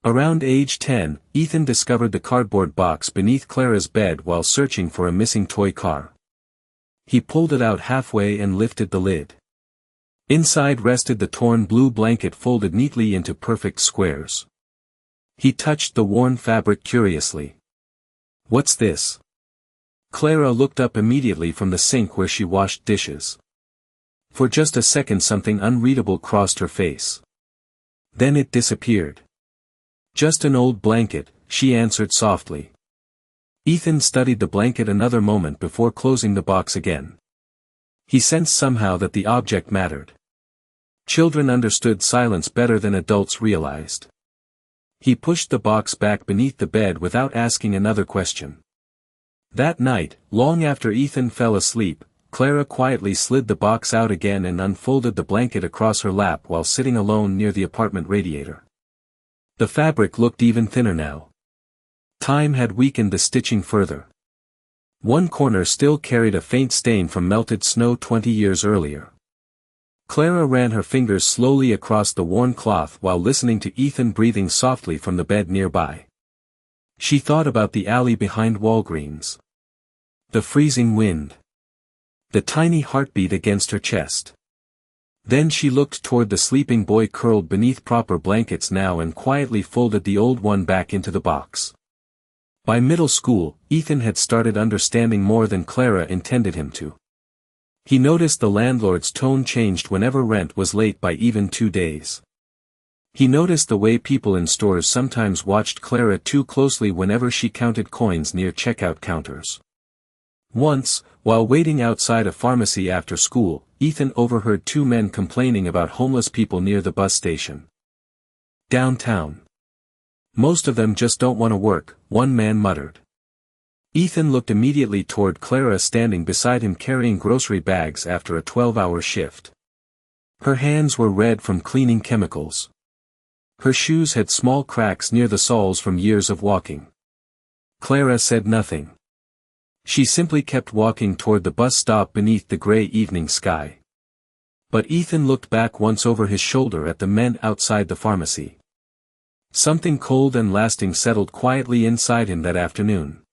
Around age 10, Ethan discovered the cardboard box beneath Clara's bed while searching for a missing toy car. He pulled it out halfway and lifted the lid. Inside rested the torn blue blanket folded neatly into perfect squares. He touched the worn fabric curiously. "What's this?" Clara looked up immediately from the sink where she washed dishes. For just a second something unreadable crossed her face. Then it disappeared. "Just an old blanket," she answered softly. Ethan studied the blanket another moment before closing the box again. He sensed somehow that the object mattered. Children understood silence better than adults realized. He pushed the box back beneath the bed without asking another question. That night, long after Ethan fell asleep, Clara quietly slid the box out again and unfolded the blanket across her lap while sitting alone near the apartment radiator. The fabric looked even thinner now. Time had weakened the stitching further. One corner still carried a faint stain from melted snow 20 years earlier. Clara ran her fingers slowly across the worn cloth while listening to Ethan breathing softly from the bed nearby. She thought about the alley behind Walgreens. The freezing wind. The tiny heartbeat against her chest. Then she looked toward the sleeping boy curled beneath proper blankets now and quietly folded the old one back into the box. By middle school, Ethan had started understanding more than Clara intended him to. He noticed the landlord's tone changed whenever rent was late by even 2 days. He noticed the way people in stores sometimes watched Clara too closely whenever she counted coins near checkout counters. Once, while waiting outside a pharmacy after school, Ethan overheard 2 men complaining about homeless people near the bus station. "Downtown. Most of them just don't want to work," one man muttered. Ethan looked immediately toward Clara standing beside him carrying grocery bags after a 12-hour shift. Her hands were red from cleaning chemicals. Her shoes had small cracks near the soles from years of walking. Clara said nothing. She simply kept walking toward the bus stop beneath the gray evening sky. But Ethan looked back once over his shoulder at the men outside the pharmacy. Something cold and lasting settled quietly inside him that afternoon.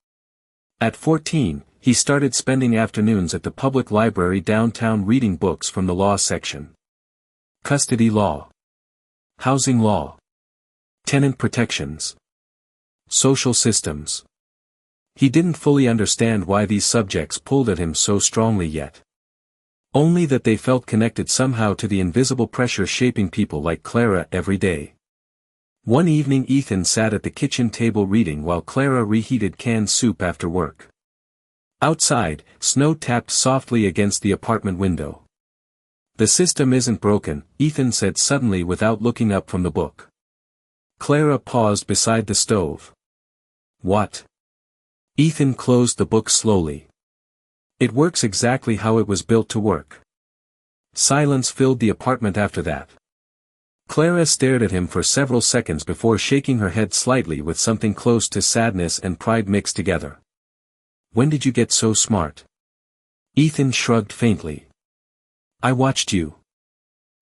At 14, he started spending afternoons at the public library downtown reading books from the law section. Custody law. Housing law. Tenant protections. Social systems. He didn't fully understand why these subjects pulled at him so strongly yet. Only that they felt connected somehow to the invisible pressure shaping people like Clara every day. One evening Ethan sat at the kitchen table reading while Clara reheated canned soup after work. Outside, snow tapped softly against the apartment window. "The system isn't broken," Ethan said suddenly without looking up from the book. Clara paused beside the stove. "What?" Ethan closed the book slowly. "It works exactly how it was built to work." Silence filled the apartment after that. Clara stared at him for several seconds before shaking her head slightly with something close to sadness and pride mixed together. "When did you get so smart?" Ethan shrugged faintly. "I watched you."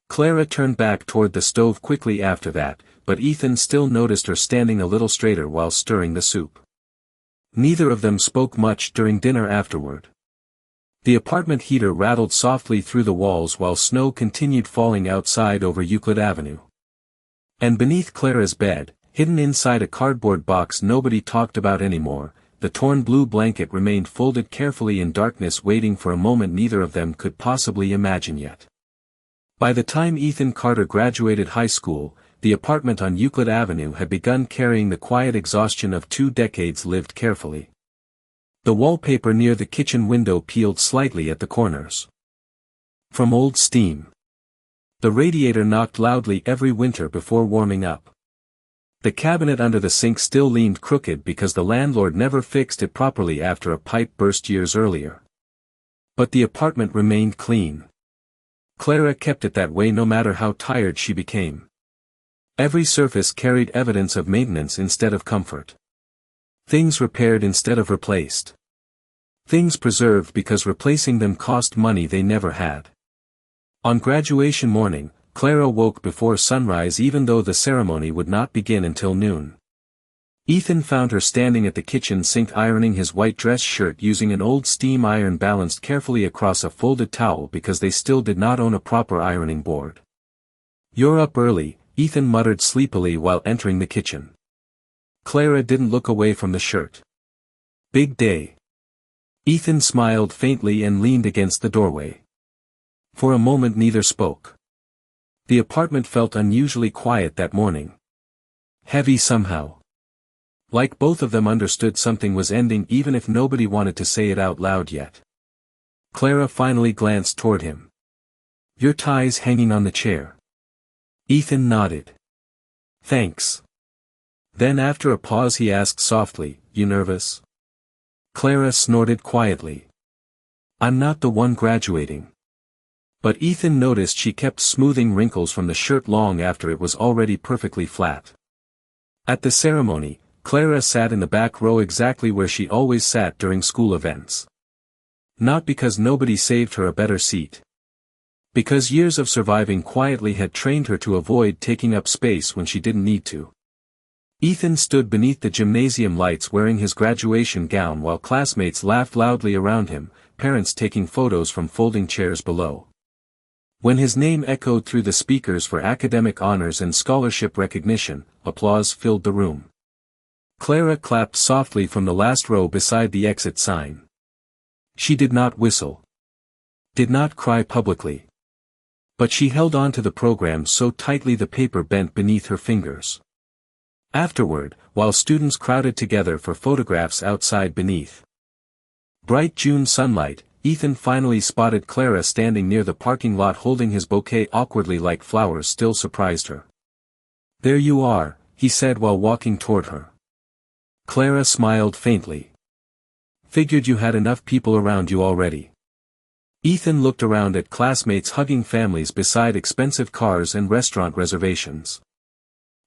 Clara turned back toward the stove quickly after that, but Ethan still noticed her standing a little straighter while stirring the soup. Neither of them spoke much during dinner afterward. The apartment heater rattled softly through the walls while snow continued falling outside over Euclid Avenue. And beneath Clara's bed, hidden inside a cardboard box nobody talked about anymore, the torn blue blanket remained folded carefully in darkness waiting for a moment neither of them could possibly imagine yet. By the time Ethan Carter graduated high school, the apartment on Euclid Avenue had begun carrying the quiet exhaustion of 2 decades lived carefully. The wallpaper near the kitchen window peeled slightly at the corners. From old steam. The radiator knocked loudly every winter before warming up. The cabinet under the sink still leaned crooked because the landlord never fixed it properly after a pipe burst years earlier. But the apartment remained clean. Clara kept it that way no matter how tired she became. Every surface carried evidence of maintenance instead of comfort. Things repaired instead of replaced. Things preserved because replacing them cost money they never had. On graduation morning, Clara woke before sunrise even though the ceremony would not begin until noon. Ethan found her standing at the kitchen sink ironing his white dress shirt using an old steam iron balanced carefully across a folded towel because they still did not own a proper ironing board. "You're up early," Ethan muttered sleepily while entering the kitchen. Clara didn't look away from the shirt. "Big day." Ethan smiled faintly and leaned against the doorway. For a moment neither spoke. The apartment felt unusually quiet that morning. Heavy somehow. Like both of them understood something was ending even if nobody wanted to say it out loud yet. Clara finally glanced toward him. "Your tie's hanging on the chair." Ethan nodded. "Thanks." Then after a pause he asked softly, "You nervous?" Clara snorted quietly. "I'm not the one graduating." But Ethan noticed she kept smoothing wrinkles from the shirt long after it was already perfectly flat. At the ceremony, Clara sat in the back row exactly where she always sat during school events. Not because nobody saved her a better seat. Because years of surviving quietly had trained her to avoid taking up space when she didn't need to. Ethan stood beneath the gymnasium lights wearing his graduation gown while classmates laughed loudly around him, parents taking photos from folding chairs below. When his name echoed through the speakers for academic honors and scholarship recognition, applause filled the room. Clara clapped softly from the last row beside the exit sign. She did not whistle. Did not cry publicly. But she held on to the program so tightly the paper bent beneath her fingers. Afterward, while students crowded together for photographs outside beneath bright June sunlight, Ethan finally spotted Clara standing near the parking lot holding his bouquet awkwardly like flowers still surprised her. "There you are," he said while walking toward her. Clara smiled faintly. "Figured you had enough people around you already." Ethan looked around at classmates hugging families beside expensive cars and restaurant reservations.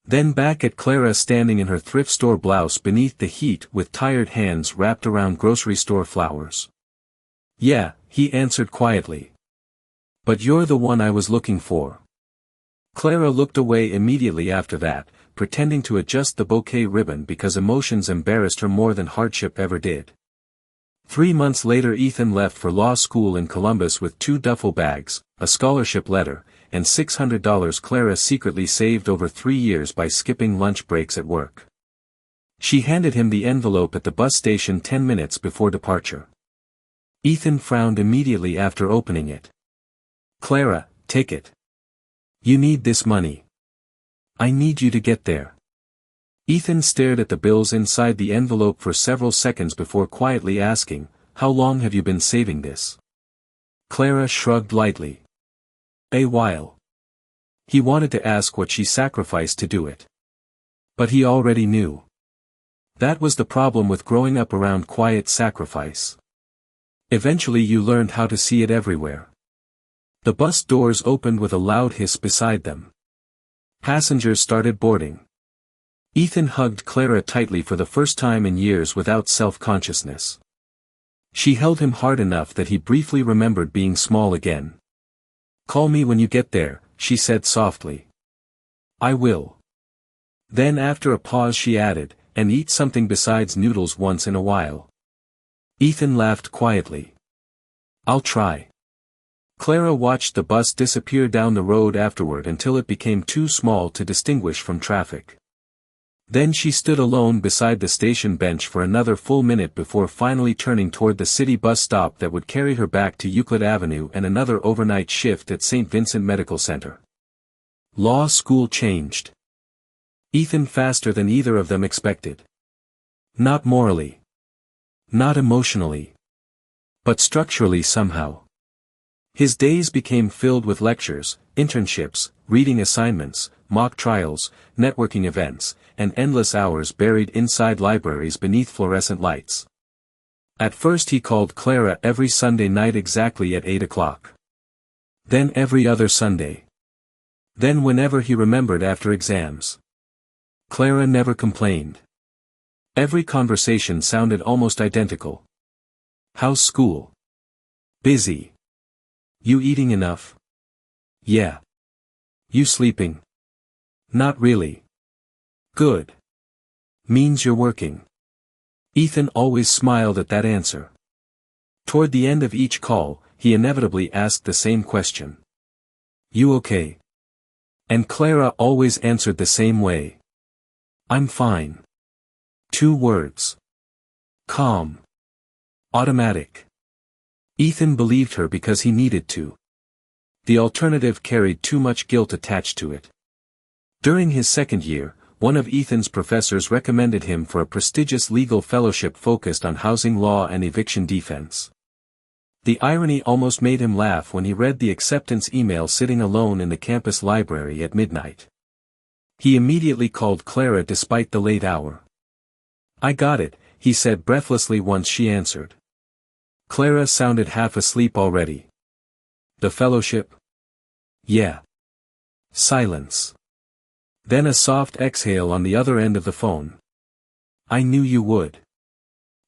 Then back at Clara standing in her thrift store blouse beneath the heat with tired hands wrapped around grocery store flowers. "Yeah," he answered quietly. "But you're the one I was looking for." Clara looked away immediately after that, pretending to adjust the bouquet ribbon because emotions embarrassed her more than hardship ever did. 3 months later Ethan left for law school in Columbus with 2 duffel bags, a scholarship letter, and $600 Clara secretly saved over 3 years by skipping lunch breaks at work. She handed him the envelope at the bus station 10 minutes before departure. Ethan frowned immediately after opening it. "Clara, take it. You need this money. I need you to get there." Ethan stared at the bills inside the envelope for several seconds before quietly asking, "How long have you been saving this?" Clara shrugged lightly. "A while." He wanted to ask what she sacrificed to do it. But he already knew. That was the problem with growing up around quiet sacrifice. Eventually you learned how to see it everywhere. The bus doors opened with a loud hiss beside them. Passengers started boarding. Ethan hugged Clara tightly for the first time in years without self-consciousness. She held him hard enough that he briefly remembered being small again. "Call me when you get there," she said softly. "I will." Then after a pause she added, "And eat something besides noodles once in a while." Ethan laughed quietly. "I'll try." Clara watched the bus disappear down the road afterward until it became too small to distinguish from traffic. Then she stood alone beside the station bench for another full minute before finally turning toward the city bus stop that would carry her back to Euclid Avenue and another overnight shift at St. Vincent Medical Center. Law school changed. Ethan faster than either of them expected. Not morally. Not emotionally. But structurally somehow. His days became filled with lectures, internships, reading assignments, mock trials, networking events, and endless hours buried inside libraries beneath fluorescent lights. At first he called Clara every Sunday night exactly at 8 o'clock. Then every other Sunday. Then whenever he remembered after exams. Clara never complained. Every conversation sounded almost identical. How's school? Busy. You eating enough? Yeah. You sleeping? Not really. Good. Means you're working. Ethan always smiled at that answer. Toward the end of each call, he inevitably asked the same question. You okay? And Clara always answered the same way. I'm fine. 2 words. Calm. Automatic. Ethan believed her because he needed to. The alternative carried too much guilt attached to it. During his second year, one of Ethan's professors recommended him for a prestigious legal fellowship focused on housing law and eviction defense. The irony almost made him laugh when he read the acceptance email sitting alone in the campus library at midnight. He immediately called Clara despite the late hour. I got it, he said breathlessly once she answered. Clara sounded half asleep already. The fellowship? Yeah. Silence. Then a soft exhale on the other end of the phone. I knew you would.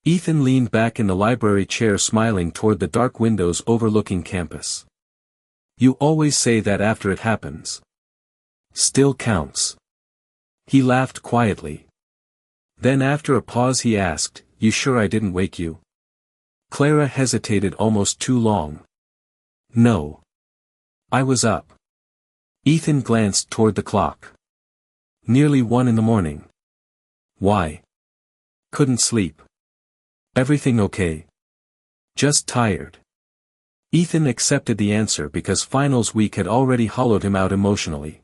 Ethan leaned back in the library chair smiling toward the dark windows overlooking campus. You always say that after it happens. Still counts. He laughed quietly. Then after a pause he asked, You sure I didn't wake you? Clara hesitated almost too long. No. I was up. Ethan glanced toward the clock. Nearly 1 in the morning. Why? Couldn't sleep. Everything okay? Just tired. Ethan accepted the answer because finals week had already hollowed him out emotionally.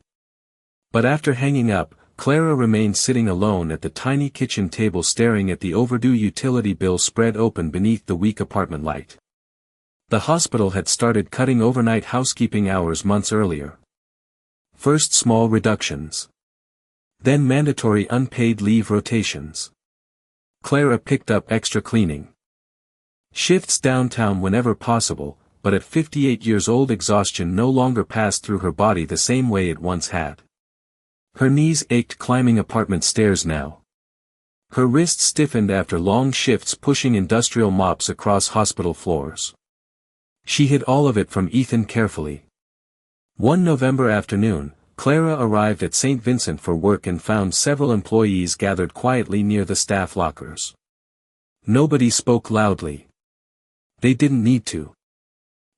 But after hanging up, Clara remained sitting alone at the tiny kitchen table staring at the overdue utility bill spread open beneath the weak apartment light. The hospital had started cutting overnight housekeeping hours months earlier. First small reductions. Then mandatory unpaid leave rotations. Clara picked up extra cleaning. Shifts downtown whenever possible, but at 58 years old exhaustion no longer passed through her body the same way it once had. Her knees ached climbing apartment stairs now. Her wrists stiffened after long shifts pushing industrial mops across hospital floors. She hid all of it from Ethan carefully. One November afternoon, Clara arrived at St. Vincent for work and found several employees gathered quietly near the staff lockers. Nobody spoke loudly. They didn't need to.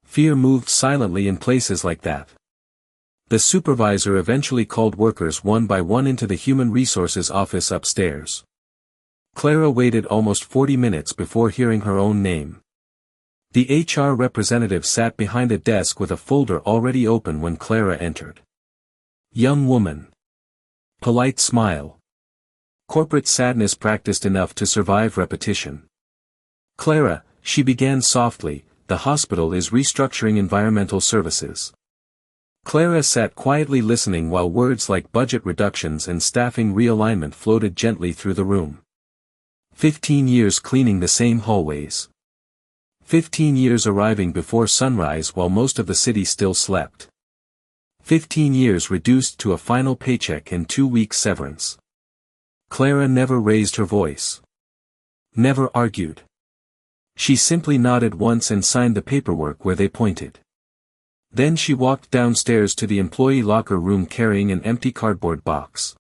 Fear moved silently in places like that. The supervisor eventually called workers one by one into the human resources office upstairs. Clara waited almost 40 minutes before hearing her own name. The HR representative sat behind a desk with a folder already open when Clara entered. Young woman. Polite smile. Corporate sadness practiced enough to survive repetition. Clara, she began softly, the hospital is restructuring environmental services. Clara sat quietly listening while words like budget reductions and staffing realignment floated gently through the room. 15 years cleaning the same hallways. 15 years arriving before sunrise while most of the city still slept. 15 years reduced to a final paycheck and 2 weeks severance. Clara never raised her voice. Never argued. She simply nodded once and signed the paperwork where they pointed. Then she walked downstairs to the employee locker room carrying an empty cardboard box.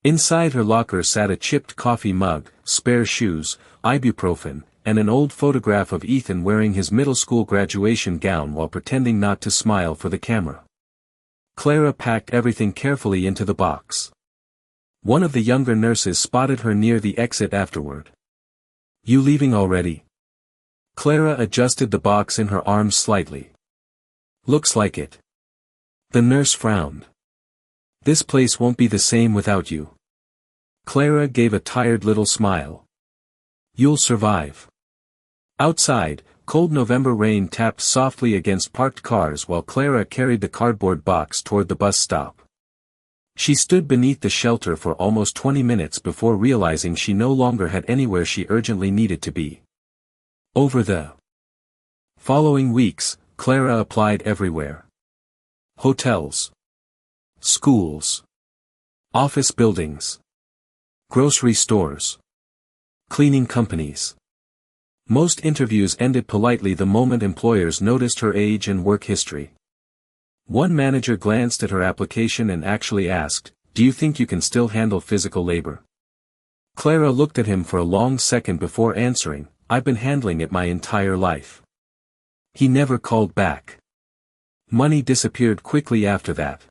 Inside her locker sat a chipped coffee mug, spare shoes, ibuprofen, and an old photograph of Ethan wearing his middle school graduation gown while pretending not to smile for the camera. Clara packed everything carefully into the box. One of the younger nurses spotted her near the exit afterward. You leaving already? Clara adjusted the box in her arms slightly. Looks like it. The nurse frowned. This place won't be the same without you. Clara gave a tired little smile. You'll survive. Outside, cold November rain tapped softly against parked cars while Clara carried the cardboard box toward the bus stop. She stood beneath the shelter for almost 20 minutes before realizing she no longer had anywhere she urgently needed to be. Over the following weeks, Clara applied everywhere. Hotels, schools, office buildings, grocery stores, cleaning companies. Most interviews ended politely the moment employers noticed her age and work history. One manager glanced at her application and actually asked, "Do you think you can still handle physical labor?" Clara looked at him for a long second before answering, "I've been handling it my entire life." He never called back. Money disappeared quickly after that.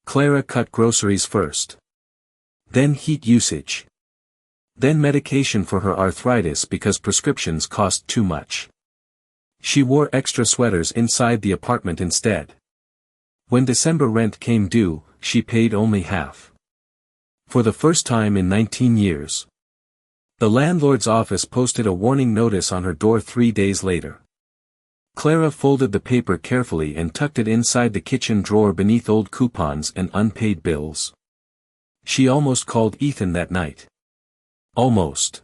Clara cut groceries first. Then heat usage. Then medication for her arthritis because prescriptions cost too much. She wore extra sweaters inside the apartment instead. When December rent came due, she paid only half. For the first time in 19 years. The landlord's office posted a warning notice on her door 3 days later. Clara folded the paper carefully and tucked it inside the kitchen drawer beneath old coupons and unpaid bills. She almost called Ethan that night. Almost.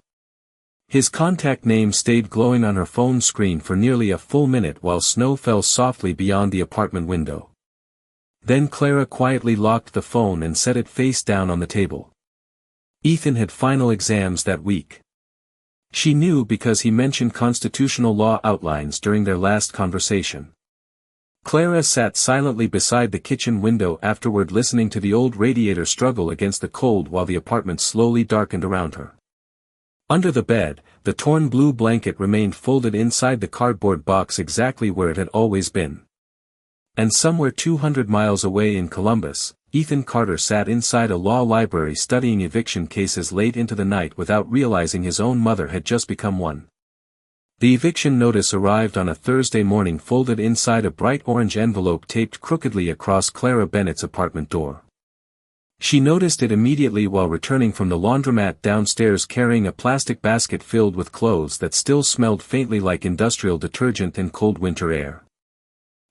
His contact name stayed glowing on her phone screen for nearly a full minute while snow fell softly beyond the apartment window. Then Clara quietly locked the phone and set it face down on the table. Ethan had final exams that week. She knew because he mentioned constitutional law outlines during their last conversation. Clara sat silently beside the kitchen window afterward, listening to the old radiator struggle against the cold while the apartment slowly darkened around her. Under the bed, the torn blue blanket remained folded inside the cardboard box exactly where it had always been. And somewhere 200 miles away in Columbus, Ethan Carter sat inside a law library studying eviction cases late into the night without realizing his own mother had just become one. The eviction notice arrived on a Thursday morning folded inside a bright orange envelope taped crookedly across Clara Bennett's apartment door. She noticed it immediately while returning from the laundromat downstairs carrying a plastic basket filled with clothes that still smelled faintly like industrial detergent and cold winter air.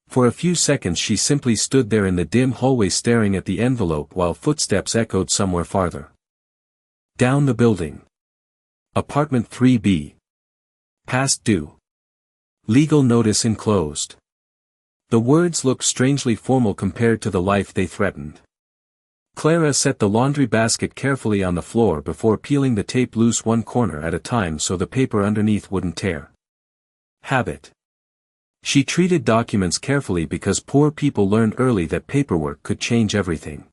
For a few seconds she simply stood there in the dim hallway staring at the envelope while footsteps echoed somewhere farther. Down the building. Apartment 3B. Past due. Legal notice enclosed. The words looked strangely formal compared to the life they threatened. Clara set the laundry basket carefully on the floor before peeling the tape loose one corner at a time so the paper underneath wouldn't tear. Habit. She treated documents carefully because poor people learned early that paperwork could change everything.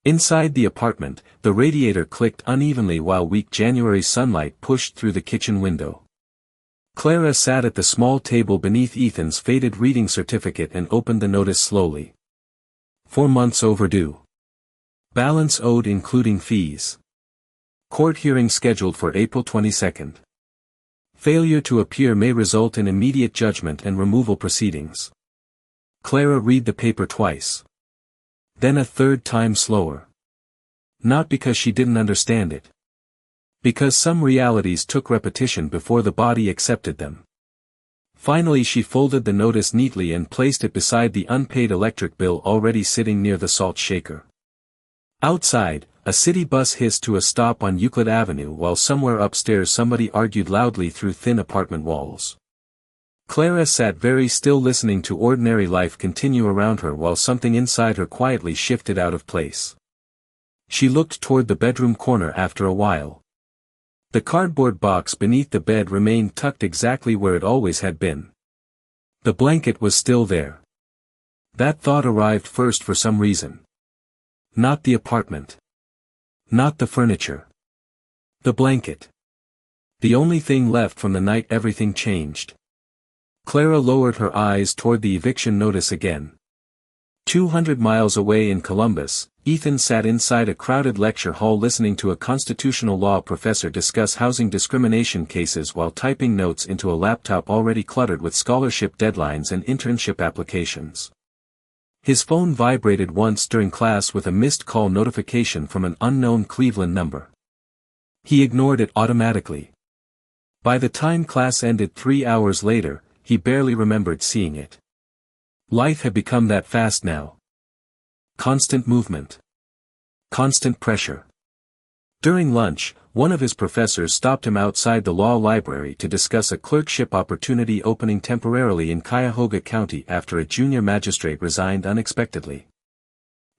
Inside the apartment, the radiator clicked unevenly while weak January sunlight pushed through the kitchen window. Clara sat at the small table beneath Ethan's faded reading certificate and opened the notice slowly. 4 months overdue. Balance owed including fees. Court hearing scheduled for April 22. Failure to appear may result in immediate judgment and removal proceedings. Clara read the paper twice. Then a third time slower. Not because she didn't understand it. Because some realities took repetition before the body accepted them. Finally she folded the notice neatly and placed it beside the unpaid electric bill already sitting near the salt shaker. Outside, a city bus hissed to a stop on Euclid Avenue while somewhere upstairs somebody argued loudly through thin apartment walls. Clara sat very still listening to ordinary life continue around her while something inside her quietly shifted out of place. She looked toward the bedroom corner after a while. The cardboard box beneath the bed remained tucked exactly where it always had been. The blanket was still there. That thought arrived first for some reason. Not the apartment. Not the furniture. The blanket. The only thing left from the night everything changed. Clara lowered her eyes toward the eviction notice again. 200 miles away in Columbus, Ethan sat inside a crowded lecture hall listening to a constitutional law professor discuss housing discrimination cases while typing notes into a laptop already cluttered with scholarship deadlines and internship applications. His phone vibrated once during class with a missed call notification from an unknown Cleveland number. He ignored it automatically. By the time class ended 3 hours later, he barely remembered seeing it. Life had become that fast now. Constant movement. Constant pressure. During lunch, one of his professors stopped him outside the law library to discuss a clerkship opportunity opening temporarily in Cuyahoga County after a junior magistrate resigned unexpectedly.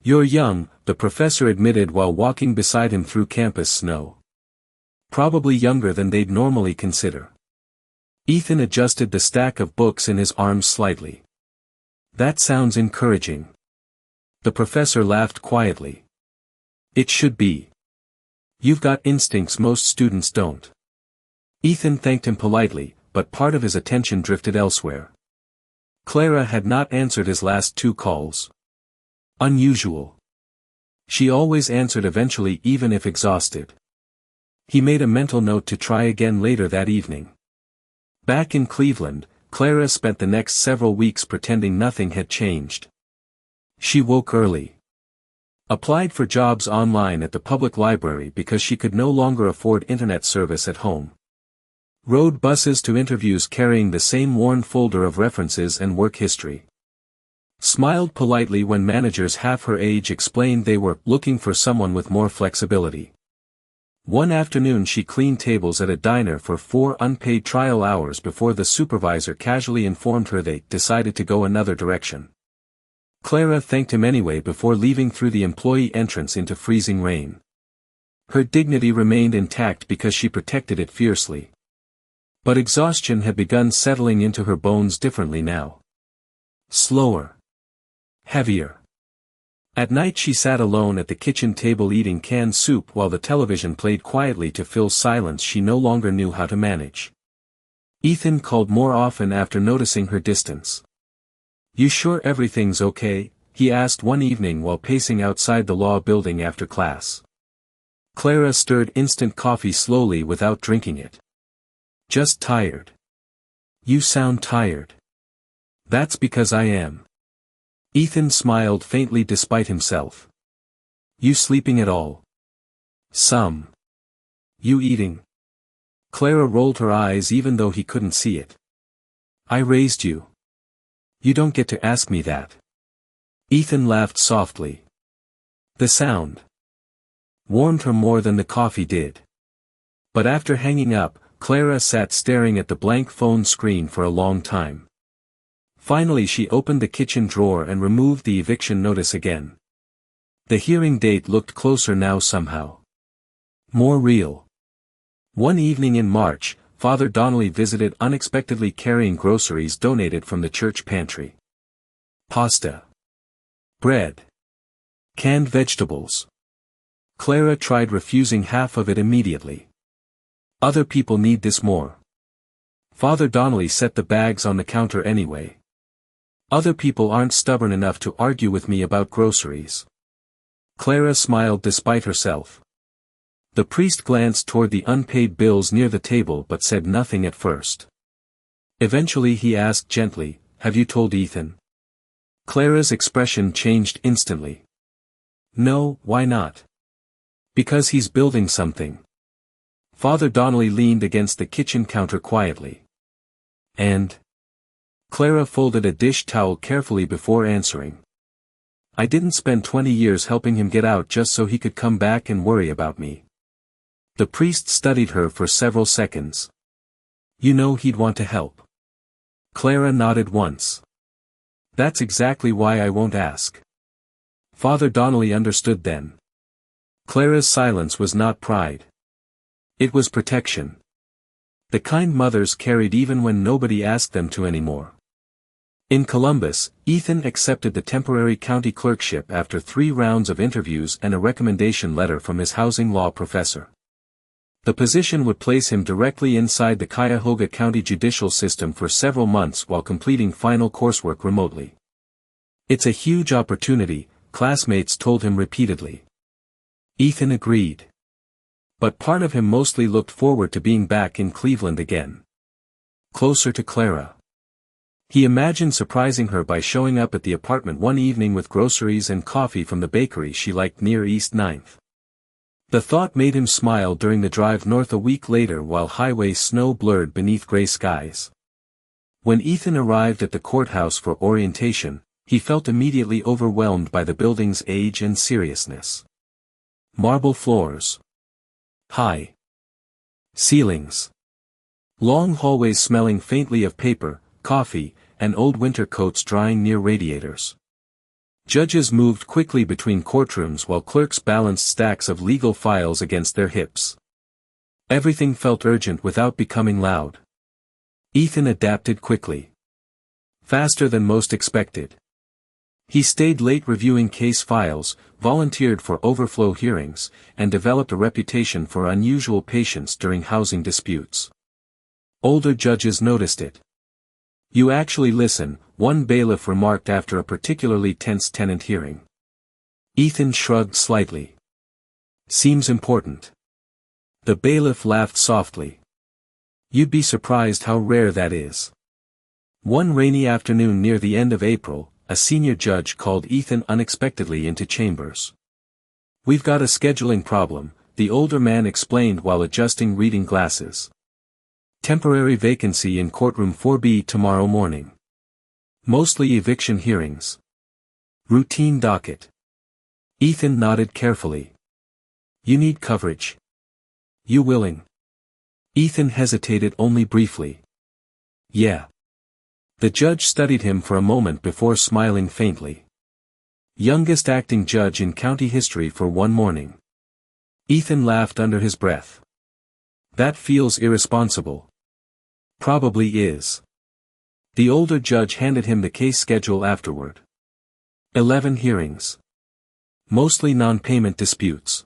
"You're young," the professor admitted while walking beside him through campus snow. "Probably younger than they'd normally consider." Ethan adjusted the stack of books in his arms slightly. "That sounds encouraging." The professor laughed quietly. "It should be. You've got instincts most students don't." Ethan thanked him politely, but part of his attention drifted elsewhere. Clara had not answered his last 2 calls. Unusual. She always answered eventually even if exhausted. He made a mental note to try again later that evening. Back in Cleveland, Clara spent the next several weeks pretending nothing had changed. She woke early. Applied for jobs online at the public library because she could no longer afford internet service at home. Rode buses to interviews carrying the same worn folder of references and work history. Smiled politely when managers half her age explained they were looking for someone with more flexibility. One afternoon she cleaned tables at a diner for 4 unpaid trial hours before the supervisor casually informed her they decided to go another direction. Clara thanked him anyway before leaving through the employee entrance into freezing rain. Her dignity remained intact because she protected it fiercely. But exhaustion had begun settling into her bones differently now. Slower. Heavier. At night she sat alone at the kitchen table eating canned soup while the television played quietly to fill silence she no longer knew how to manage. Ethan called more often after noticing her distance. "You sure everything's okay?" he asked one evening while pacing outside the law building after class. Clara stirred instant coffee slowly without drinking it. "Just tired." "You sound tired." "That's because I am." Ethan smiled faintly despite himself. "You sleeping at all?" "Some." "You eating?" Clara rolled her eyes even though he couldn't see it. "I raised you." "You don't get to ask me that." Ethan laughed softly. The sound warmed her more than the coffee did. But after hanging up, Clara sat staring at the blank phone screen for a long time. Finally she opened the kitchen drawer and removed the eviction notice again. The hearing date looked closer now somehow. More real. One evening in March, Father Donnelly visited unexpectedly carrying groceries donated from the church pantry. Pasta. Bread. Canned vegetables. Clara tried refusing half of it immediately. "Other people need this more." Father Donnelly set the bags on the counter anyway. "Other people aren't stubborn enough to argue with me about groceries." Clara smiled despite herself. The priest glanced toward the unpaid bills near the table but said nothing at first. Eventually he asked gently, "Have you told Ethan?" Clara's expression changed instantly. "No, why not?" "Because he's building something." Father Donnelly leaned against the kitchen counter quietly. "And?" Clara folded a dish towel carefully before answering. "I didn't spend 20 years helping him get out just so he could come back and worry about me." The priest studied her for several seconds. "You know he'd want to help." Clara nodded once. "That's exactly why I won't ask." Father Donnelly understood then. Clara's silence was not pride. It was protection. The kind mothers carried even when nobody asked them to anymore. In Columbus, Ethan accepted the temporary county clerkship after 3 rounds of interviews and a recommendation letter from his housing law professor. The position would place him directly inside the Cuyahoga County judicial system for several months while completing final coursework remotely. "It's a huge opportunity," classmates told him repeatedly. Ethan agreed. But part of him mostly looked forward to being back in Cleveland again. Closer to Clara. He imagined surprising her by showing up at the apartment one evening with groceries and coffee from the bakery she liked near East 9th. The thought made him smile during the drive north a week later while highway snow blurred beneath gray skies. When Ethan arrived at the courthouse for orientation, he felt immediately overwhelmed by the building's age and seriousness. Marble floors. High ceilings. Long hallways smelling faintly of paper, coffee, and old winter coats drying near radiators. Judges moved quickly between courtrooms while clerks balanced stacks of legal files against their hips. Everything felt urgent without becoming loud. Ethan adapted quickly. Faster than most expected. He stayed late reviewing case files, volunteered for overflow hearings, and developed a reputation for unusual patience during housing disputes. Older judges noticed it. "You actually listen," one bailiff remarked after a particularly tense tenant hearing. Ethan shrugged slightly. "Seems important." The bailiff laughed softly. "You'd be surprised how rare that is." One rainy afternoon near the end of April, a senior judge called Ethan unexpectedly into chambers. "We've got a scheduling problem," the older man explained while adjusting reading glasses. "Temporary vacancy in courtroom 4B tomorrow morning. Mostly eviction hearings. Routine docket." Ethan nodded carefully. "You need coverage. You willing?" Ethan hesitated only briefly. "Yeah." The judge studied him for a moment before smiling faintly. Youngest acting judge in county history for one morning. Ethan laughed under his breath. "That feels irresponsible." "Probably is." The older judge handed him the case schedule afterward. 11 hearings. Mostly non-payment disputes.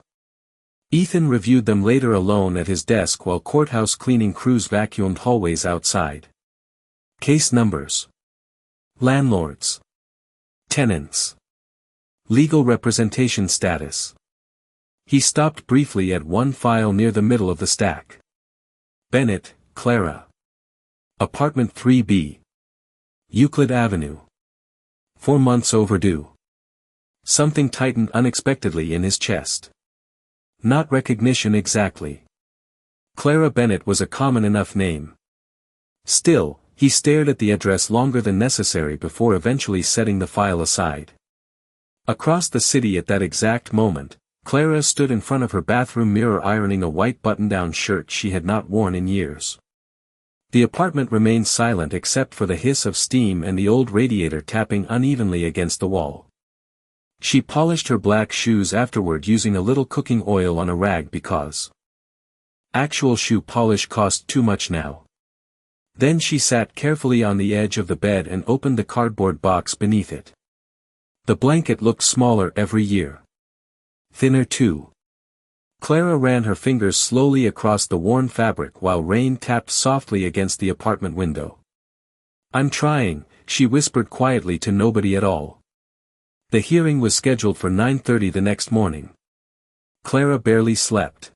Ethan reviewed them later alone at his desk while courthouse cleaning crews vacuumed hallways outside. Case numbers. Landlords. Tenants. Legal representation status. He stopped briefly at one file near the middle of the stack. Bennett, Clara. Apartment 3B. Euclid Avenue. 4 months overdue. Something tightened unexpectedly in his chest. Not recognition exactly. Clara Bennett was a common enough name. Still, he stared at the address longer than necessary before eventually setting the file aside. Across the city at that exact moment, Clara stood in front of her bathroom mirror ironing a white button-down shirt she had not worn in years. The apartment remained silent except for the hiss of steam and the old radiator tapping unevenly against the wall. She polished her black shoes afterward using a little cooking oil on a rag because actual shoe polish cost too much now. Then she sat carefully on the edge of the bed and opened the cardboard box beneath it. The blanket looked smaller every year. Thinner too. Clara ran her fingers slowly across the worn fabric while rain tapped softly against the apartment window. "I'm trying," she whispered quietly to nobody at all. The hearing was scheduled for 9:30 the next morning. Clara barely slept.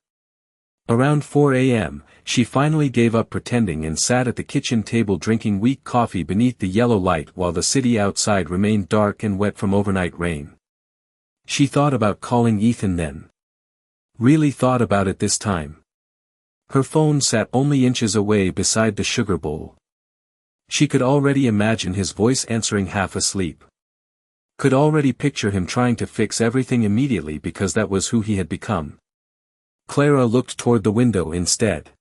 Around 4 a.m., she finally gave up pretending and sat at the kitchen table drinking weak coffee beneath the yellow light while the city outside remained dark and wet from overnight rain. She thought about calling Ethan then. Really thought about it this time. Her phone sat only inches away beside the sugar bowl. She could already imagine his voice answering half asleep. Could already picture him trying to fix everything immediately because that was who he had become. Clara looked toward the window instead.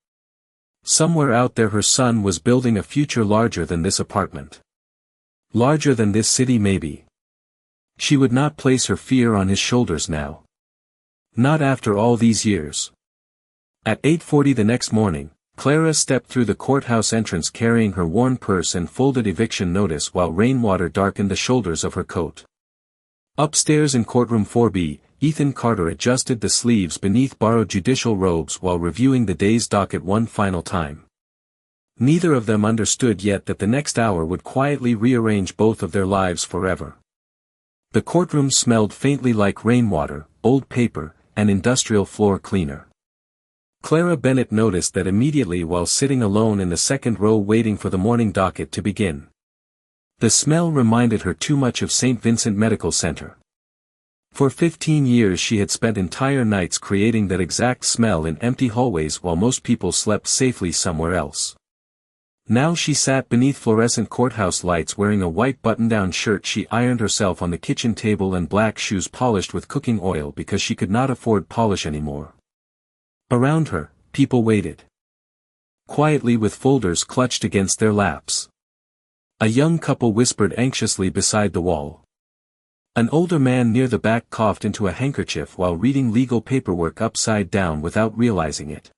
Somewhere out there her son was building a future larger than this apartment. Larger than this city maybe. She would not place her fear on his shoulders now. Not after all these years. At 8:40 the next morning, Clara stepped through the courthouse entrance carrying her worn purse and folded eviction notice while rainwater darkened the shoulders of her coat. Upstairs in courtroom 4B, Ethan Carter adjusted the sleeves beneath borrowed judicial robes while reviewing the day's docket one final time. Neither of them understood yet that the next hour would quietly rearrange both of their lives forever. The courtroom smelled faintly like rainwater, old paper, and industrial floor cleaner. Clara Bennett noticed that immediately while sitting alone in the second row waiting for the morning docket to begin. The smell reminded her too much of St. Vincent Medical Center. For 15 years she had spent entire nights creating that exact smell in empty hallways while most people slept safely somewhere else. Now she sat beneath fluorescent courthouse lights wearing a white button-down shirt she ironed herself on the kitchen table and black shoes polished with cooking oil because she could not afford polish anymore. Around her, people waited quietly with folders clutched against their laps. A young couple whispered anxiously beside the wall. An older man near the back coughed into a handkerchief while reading legal paperwork upside down without realizing it.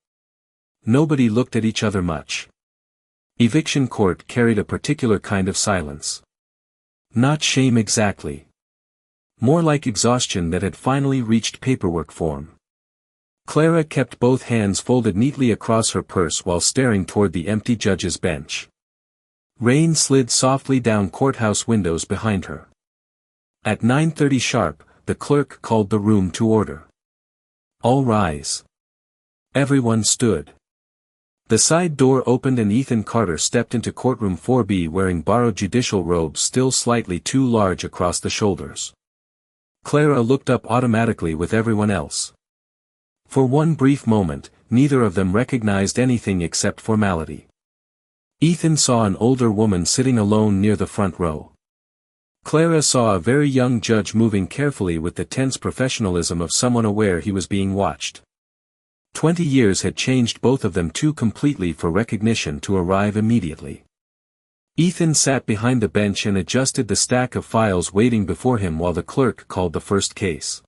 Nobody looked at each other much. Eviction court carried a particular kind of silence. Not shame exactly. More like exhaustion that had finally reached paperwork form. Clara kept both hands folded neatly across her purse while staring toward the empty judge's bench. Rain slid softly down courthouse windows behind her. At 9:30 sharp, the clerk called the room to order. All rise. Everyone stood. The side door opened and Ethan Carter stepped into courtroom 4B wearing borrowed judicial robes still slightly too large across the shoulders. Clara looked up automatically with everyone else. For one brief moment, neither of them recognized anything except formality. Ethan saw an older woman sitting alone near the front row. Clara saw a very young judge moving carefully with the tense professionalism of someone aware he was being watched. 20 years had changed both of them too completely for recognition to arrive immediately. Ethan sat behind the bench and adjusted the stack of files waiting before him while the clerk called the first case.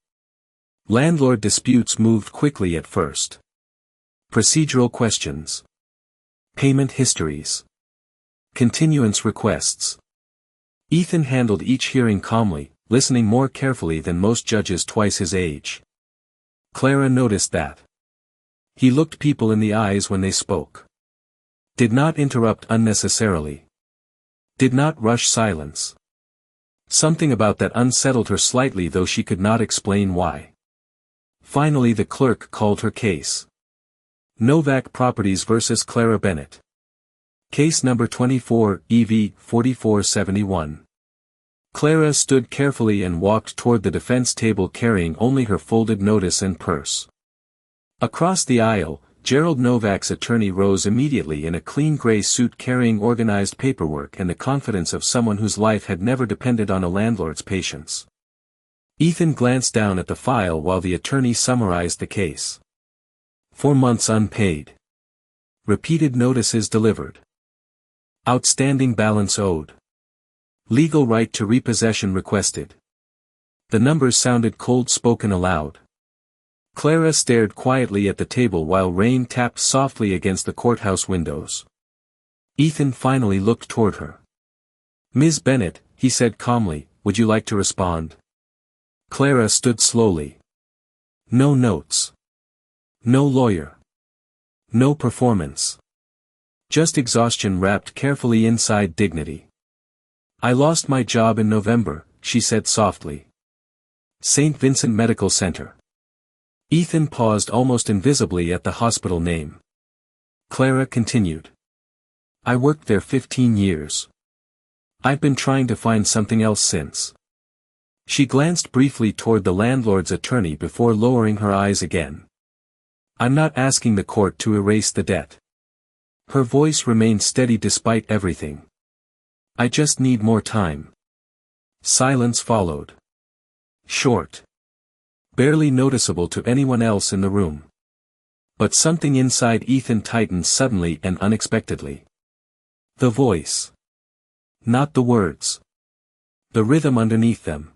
Landlord disputes moved quickly at first. Procedural questions. Payment histories. Continuance requests. Ethan handled each hearing calmly, listening more carefully than most judges twice his age. Clara noticed that. He looked people in the eyes when they spoke. Did not interrupt unnecessarily. Did not rush silence. Something about that unsettled her slightly though she could not explain why. Finally the clerk called her case. Novak Properties vs. Clara Bennett. Case number 24, EV 4471. Clara stood carefully and walked toward the defense table carrying only her folded notice and purse. Across the aisle, Gerald Novak's attorney rose immediately in a clean gray suit carrying organized paperwork and the confidence of someone whose life had never depended on a landlord's patience. Ethan glanced down at the file while the attorney summarized the case. 4 months unpaid. Repeated notices delivered. Outstanding balance owed. Legal right to repossession requested. The numbers sounded cold spoken aloud. Clara stared quietly at the table while rain tapped softly against the courthouse windows. Ethan finally looked toward her. Ms. Bennett, he said calmly, would you like to respond? Clara stood slowly. No notes. No lawyer. No performance. Just exhaustion wrapped carefully inside dignity. I lost my job in November, she said softly. St. Vincent Medical Center. Ethan paused almost invisibly at the hospital name. Clara continued. I worked there 15 years. I've been trying to find something else since. She glanced briefly toward the landlord's attorney before lowering her eyes again. I'm not asking the court to erase the debt. Her voice remained steady despite everything. I just need more time. Silence followed. Short. Barely noticeable to anyone else in the room. But something inside Ethan tightened suddenly and unexpectedly. The voice. Not the words. The rhythm underneath them.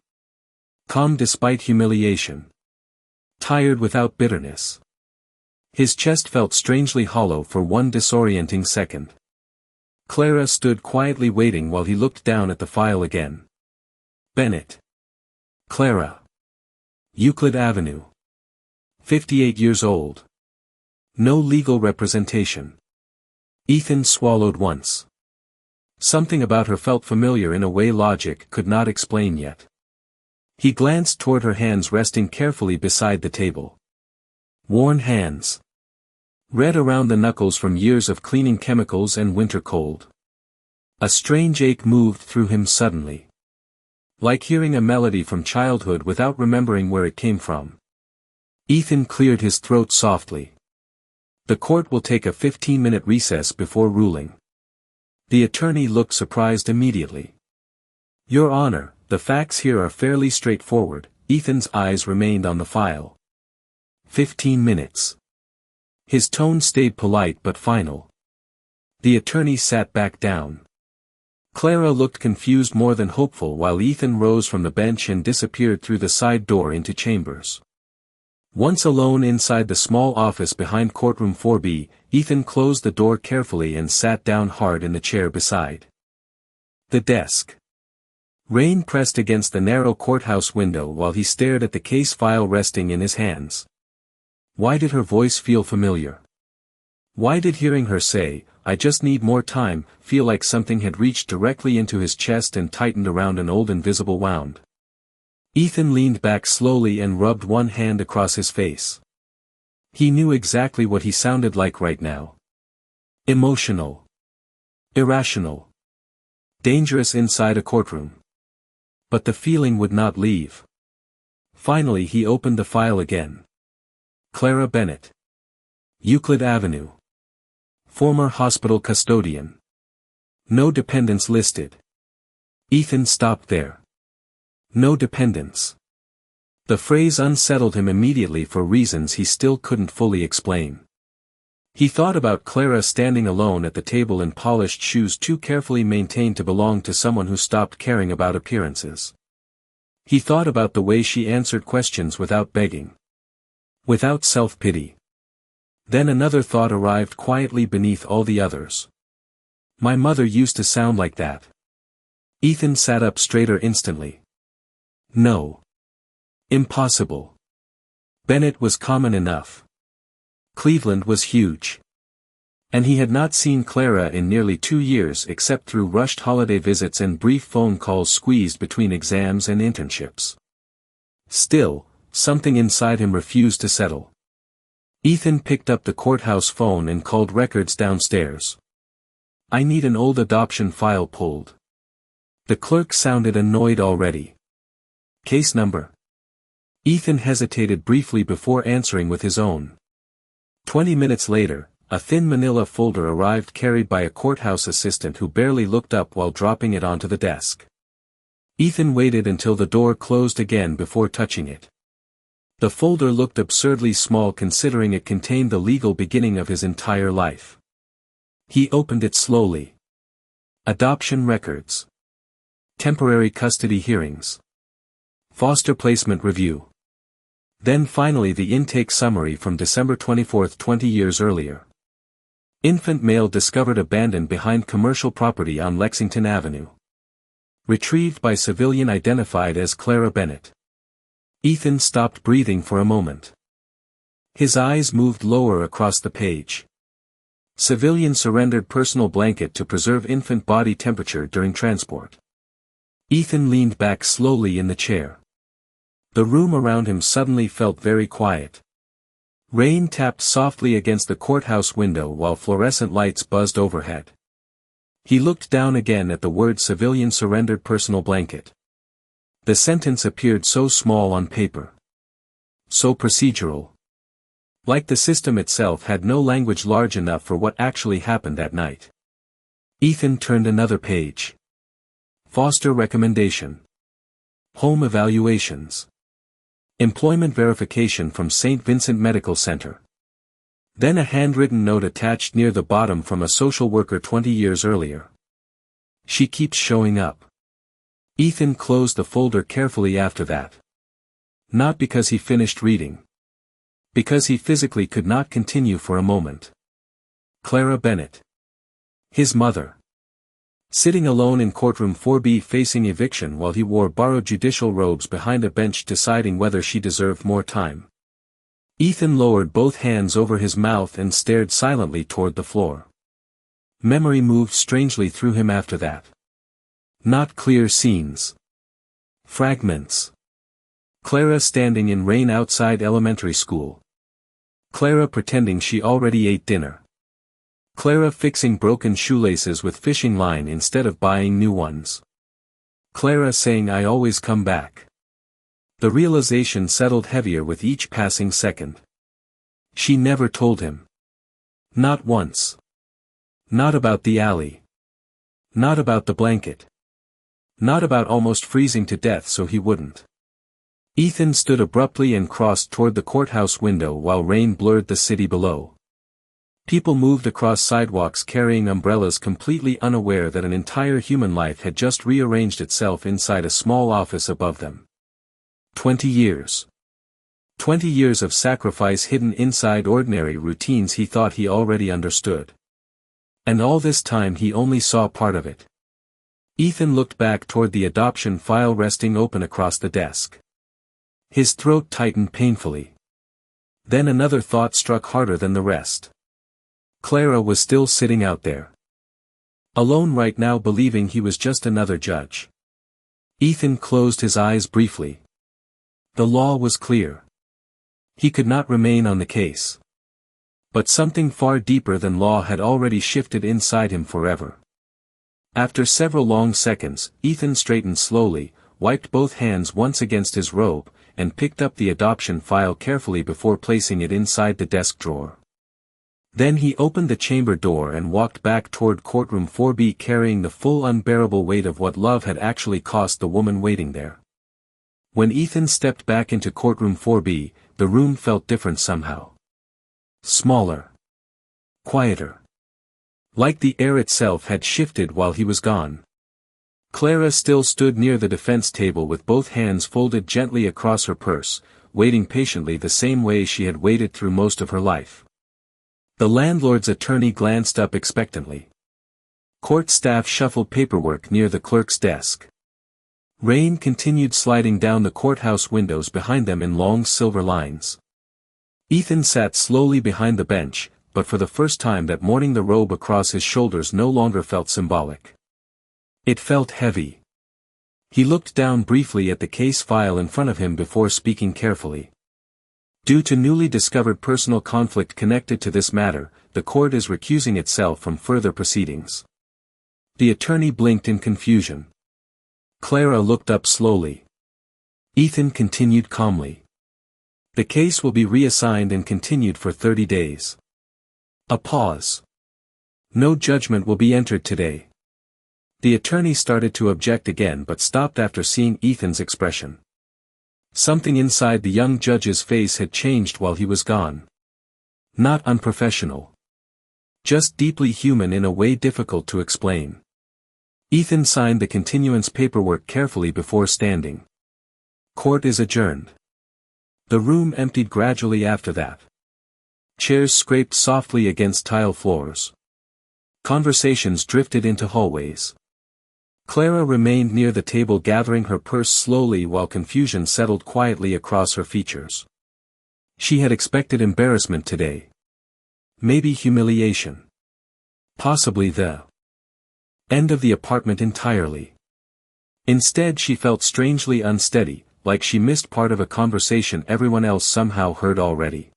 Calm despite humiliation. Tired without bitterness. His chest felt strangely hollow for one disorienting second. Clara stood quietly waiting while he looked down at the file again. Bennett. Clara. Euclid Avenue. 58 years old. No legal representation. Ethan swallowed once. Something about her felt familiar in a way logic could not explain yet. He glanced toward her hands resting carefully beside the table. Worn hands. Red around the knuckles from years of cleaning chemicals and winter cold. A strange ache moved through him suddenly. Like hearing a melody from childhood without remembering where it came from. Ethan cleared his throat softly. The court will take a 15-minute recess before ruling. The attorney looked surprised immediately. Your Honor, the facts here are fairly straightforward. Ethan's eyes remained on the file. 15 minutes. His tone stayed polite but final. The attorney sat back down. Clara looked confused more than hopeful while Ethan rose from the bench and disappeared through the side door into chambers. Once alone inside the small office behind courtroom 4B, Ethan closed the door carefully and sat down hard in the chair beside the desk. Rain pressed against the narrow courthouse window while he stared at the case file resting in his hands. Why did her voice feel familiar? Why did hearing her say, "I just need more time," feel like something had reached directly into his chest and tightened around an old invisible wound? Ethan leaned back slowly and rubbed one hand across his face. He knew exactly what he sounded like right now. Emotional. Irrational. Dangerous inside a courtroom. But the feeling would not leave. Finally he opened the file again. Clara Bennett. Euclid Avenue. Former hospital custodian. No dependents listed. Ethan stopped there. No dependents. The phrase unsettled him immediately for reasons he still couldn't fully explain. He thought about Clara standing alone at the table in polished shoes too carefully maintained to belong to someone who stopped caring about appearances. He thought about the way she answered questions without begging. Without self-pity. Then another thought arrived quietly beneath all the others. My mother used to sound like that. Ethan sat up straighter instantly. No. Impossible. Bennett was common enough. Cleveland was huge. And he had not seen Clara in nearly 2 years except through rushed holiday visits and brief phone calls squeezed between exams and internships. Still, something inside him refused to settle. Ethan picked up the courthouse phone and called records downstairs. I need an old adoption file pulled. The clerk sounded annoyed already. Case number? Ethan hesitated briefly before answering with his own. 20 minutes later, a thin manila folder arrived carried by a courthouse assistant who barely looked up while dropping it onto the desk. Ethan waited until the door closed again before touching it. The folder looked absurdly small considering it contained the legal beginning of his entire life. He opened it slowly. Adoption records. Temporary custody hearings. Foster placement review. Then finally the intake summary from December 24, 20 years earlier. Infant male discovered abandoned behind commercial property on Lexington Avenue. Retrieved by civilian identified as Clara Bennett. Ethan stopped breathing for a moment. His eyes moved lower across the page. Civilian surrendered personal blanket to preserve infant body temperature during transport. Ethan leaned back slowly in the chair. The room around him suddenly felt very quiet. Rain tapped softly against the courthouse window while fluorescent lights buzzed overhead. He looked down again at the word civilian surrendered personal blanket. The sentence appeared so small on paper. So procedural. Like the system itself had no language large enough for what actually happened that night. Ethan turned another page. Foster recommendation. Home evaluations. Employment verification from St. Vincent Medical Center. Then a handwritten note attached near the bottom from a social worker 20 years earlier. She keeps showing up. Ethan closed the folder carefully after that. Not because he finished reading. Because he physically could not continue for a moment. Clara Bennett. His mother. Sitting alone in courtroom 4B facing eviction while he wore borrowed judicial robes behind a bench deciding whether she deserved more time. Ethan lowered both hands over his mouth and stared silently toward the floor. Memory moved strangely through him after that. Not clear scenes. Fragments. Clara standing in rain outside elementary school. Clara pretending she already ate dinner. Clara fixing broken shoelaces with fishing line instead of buying new ones. Clara saying I always come back. The realization settled heavier with each passing second. She never told him. Not once. Not about the alley. Not about the blanket. Not about almost freezing to death so he wouldn't. Ethan stood abruptly and crossed toward the courthouse window while rain blurred the city below. People moved across sidewalks carrying umbrellas, completely unaware that an entire human life had just rearranged itself inside a small office above them. 20 years. 20 years of sacrifice hidden inside ordinary routines he thought he already understood. And all this time he only saw part of it. Ethan looked back toward the adoption file resting open across the desk. His throat tightened painfully. Then another thought struck harder than the rest. Clara was still sitting out there. Alone right now, believing he was just another judge. Ethan closed his eyes briefly. The law was clear. He could not remain on the case. But something far deeper than law had already shifted inside him forever. After several long seconds, Ethan straightened slowly, wiped both hands once against his robe, and picked up the adoption file carefully before placing it inside the desk drawer. Then he opened the chamber door and walked back toward courtroom 4B, carrying the full unbearable weight of what love had actually cost the woman waiting there. When Ethan stepped back into courtroom 4B, the room felt different somehow. Smaller. Quieter. Like the air itself had shifted while he was gone. Clara still stood near the defense table with both hands folded gently across her purse, waiting patiently the same way she had waited through most of her life. The landlord's attorney glanced up expectantly. Court staff shuffled paperwork near the clerk's desk. Rain continued sliding down the courthouse windows behind them in long silver lines. Ethan sat slowly behind the bench, but for the first time that morning the robe across his shoulders no longer felt symbolic. It felt heavy. He looked down briefly at the case file in front of him before speaking carefully. Due to newly discovered personal conflict connected to this matter, the court is recusing itself from further proceedings. The attorney blinked in confusion. Clara looked up slowly. Ethan continued calmly. The case will be reassigned and continued for 30 days. A pause. No judgment will be entered today. The attorney started to object again but stopped after seeing Ethan's expression. Something inside the young judge's face had changed while he was gone. Not unprofessional. Just deeply human in a way difficult to explain. Ethan signed the continuance paperwork carefully before standing. Court is adjourned. The room emptied gradually after that. Chairs scraped softly against tile floors. Conversations drifted into hallways. Clara remained near the table gathering her purse slowly while confusion settled quietly across her features. She had expected embarrassment today. Maybe humiliation. Possibly the end of the apartment entirely. Instead she felt strangely unsteady, like she missed part of a conversation everyone else somehow heard already.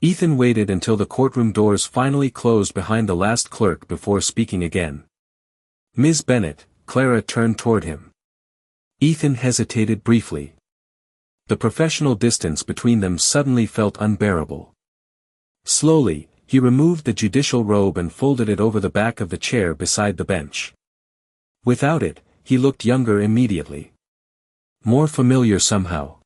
Ethan waited until the courtroom doors finally closed behind the last clerk before speaking again. Ms. Bennett, Clara turned toward him. Ethan hesitated briefly. The professional distance between them suddenly felt unbearable. Slowly, he removed the judicial robe and folded it over the back of the chair beside the bench. Without it, he looked younger immediately. More familiar somehow.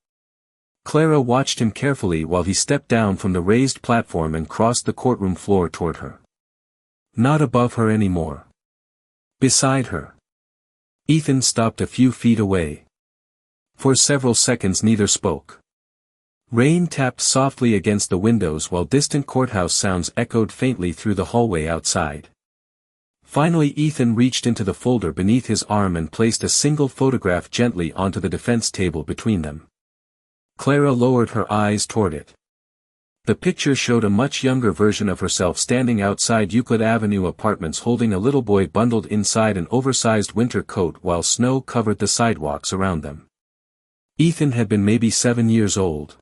Clara watched him carefully while he stepped down from the raised platform and crossed the courtroom floor toward her. Not above her anymore. Beside her. Ethan stopped a few feet away. For several seconds neither spoke. Rain tapped softly against the windows while distant courthouse sounds echoed faintly through the hallway outside. Finally Ethan reached into the folder beneath his arm and placed a single photograph gently onto the defense table between them. Clara lowered her eyes toward it. The picture showed a much younger version of herself standing outside Euclid Avenue apartments holding a little boy bundled inside an oversized winter coat while snow covered the sidewalks around them. Ethan had been maybe 7 years old.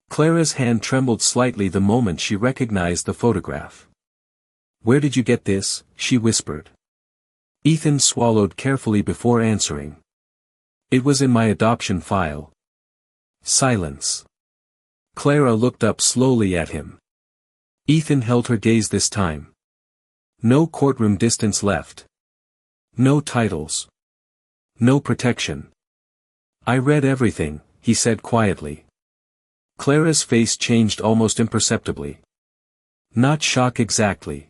Clara's hand trembled slightly the moment she recognized the photograph. "Where did you get this?" she whispered. Ethan swallowed carefully before answering. "It was in my adoption file." Silence. Clara looked up slowly at him. Ethan held her gaze this time. No courtroom distance left. No titles. No protection. "I read everything," he said quietly. Clara's face changed almost imperceptibly. Not shock exactly.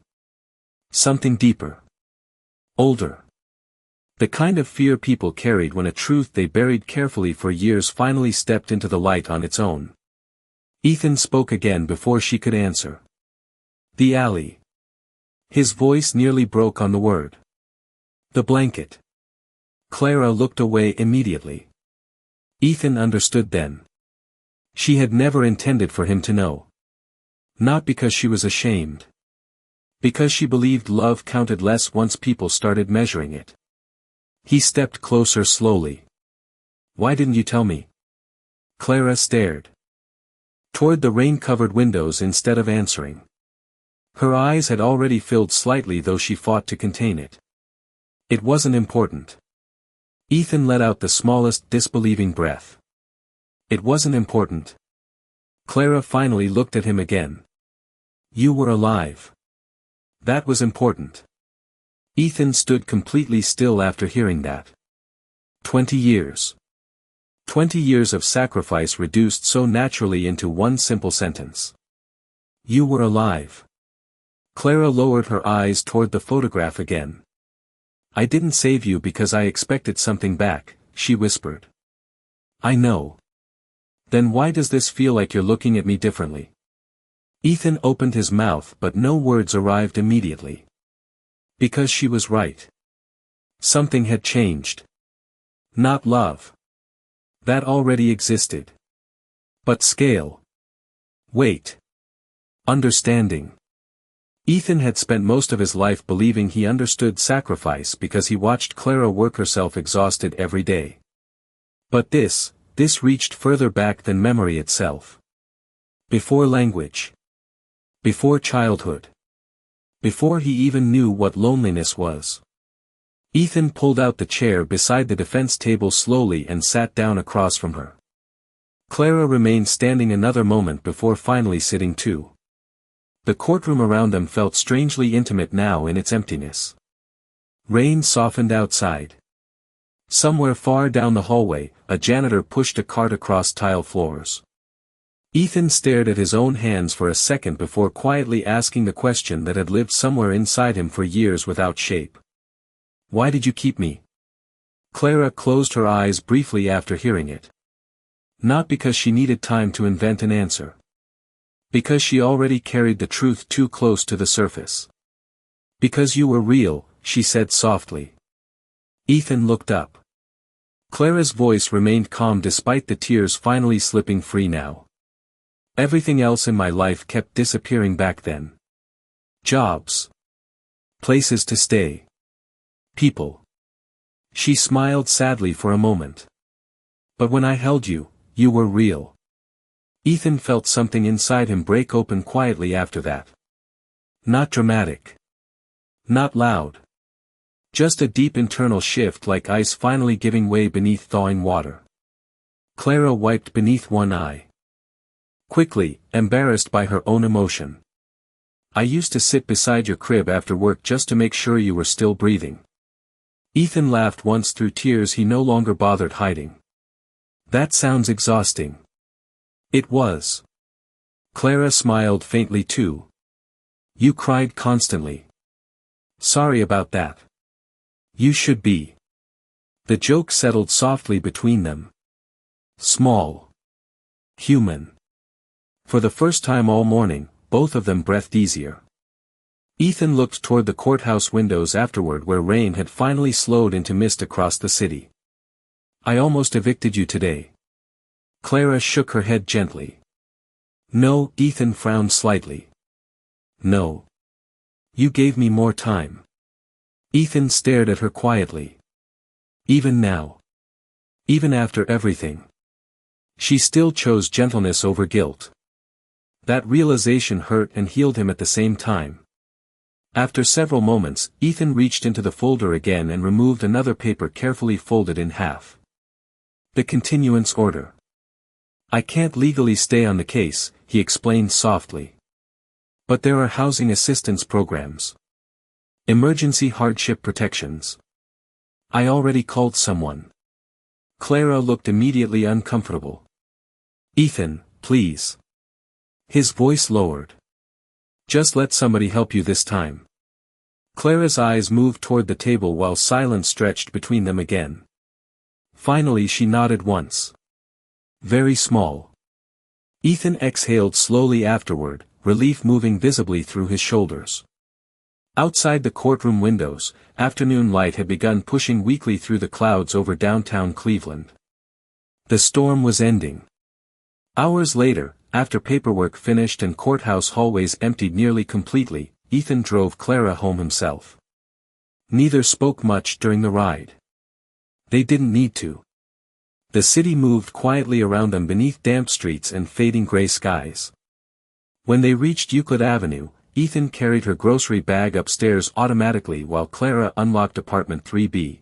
Something deeper. Older. The kind of fear people carried when a truth they buried carefully for years finally stepped into the light on its own. Ethan spoke again before she could answer. "The alley." His voice nearly broke on the word. "The blanket." Clara looked away immediately. Ethan understood then. She had never intended for him to know. Not because she was ashamed. Because she believed love counted less once people started measuring it. He stepped closer slowly. "Why didn't you tell me?" Clara stared toward the rain-covered windows instead of answering. Her eyes had already filled slightly, though she fought to contain it. "It wasn't important." Ethan let out the smallest disbelieving breath. "It wasn't important." Clara finally looked at him again. "You were alive. That was important." Ethan stood completely still after hearing that. 20 years. 20 years of sacrifice reduced so naturally into one simple sentence. "You were alive." Clara lowered her eyes toward the photograph again. "I didn't save you because I expected something back," she whispered. "I know. Then why does this feel like you're looking at me differently?" Ethan opened his mouth, but no words arrived immediately. Because she was right. Something had changed. Not love. That already existed. But scale. Weight. Understanding. Ethan had spent most of his life believing he understood sacrifice because he watched Clara work herself exhausted every day. But this reached further back than memory itself. Before language. Before childhood. Before he even knew what loneliness was. Ethan pulled out the chair beside the defense table slowly and sat down across from her. Clara remained standing another moment before finally sitting too. The courtroom around them felt strangely intimate now in its emptiness. Rain softened outside. Somewhere far down the hallway, a janitor pushed a cart across tile floors. Ethan stared at his own hands for a second before quietly asking the question that had lived somewhere inside him for years without shape. "Why did you keep me?" Clara closed her eyes briefly after hearing it. Not because she needed time to invent an answer. Because she already carried the truth too close to the surface. "Because you were real," she said softly. Ethan looked up. Clara's voice remained calm despite the tears finally slipping free now. "Everything else in my life kept disappearing back then. Jobs. Places to stay. People." She smiled sadly for a moment. "But when I held you, you were real." Ethan felt something inside him break open quietly after that. Not dramatic. Not loud. Just a deep internal shift, like ice finally giving way beneath thawing water. Clara wiped beneath one eye. Quickly, embarrassed by her own emotion. "I used to sit beside your crib after work just to make sure you were still breathing." Ethan laughed once through tears he no longer bothered hiding. "That sounds exhausting." It was. Clara smiled faintly too. "You cried constantly." "Sorry about that." "You should be." The joke settled softly between them. Small. Human. For the first time all morning, both of them breathed easier. Ethan looked toward the courthouse windows afterward, where rain had finally slowed into mist across the city. "I almost evicted you today." Clara shook her head gently. "No," Ethan frowned slightly. "No. You gave me more time." Ethan stared at her quietly. "Even now. Even after everything." She still chose gentleness over guilt. That realization hurt and healed him at the same time. After several moments, Ethan reached into the folder again and removed another paper carefully folded in half. The continuance order. I can't legally stay on the case, he explained softly. But there are housing assistance programs. Emergency hardship protections. I already called someone. Clara looked immediately uncomfortable. Ethan, please. His voice lowered. Just let somebody help you this time. Clara's eyes moved toward the table while silence stretched between them again. Finally she nodded once. Very small. Ethan exhaled slowly afterward, relief moving visibly through his shoulders. Outside the courtroom windows, afternoon light had begun pushing weakly through the clouds over downtown Cleveland. The storm was ending. Hours later, after paperwork finished and courthouse hallways emptied nearly completely, Ethan drove Clara home himself. Neither spoke much during the ride. They didn't need to. The city moved quietly around them beneath damp streets and fading gray skies. When they reached Euclid Avenue, Ethan carried her grocery bag upstairs automatically while Clara unlocked apartment 3B.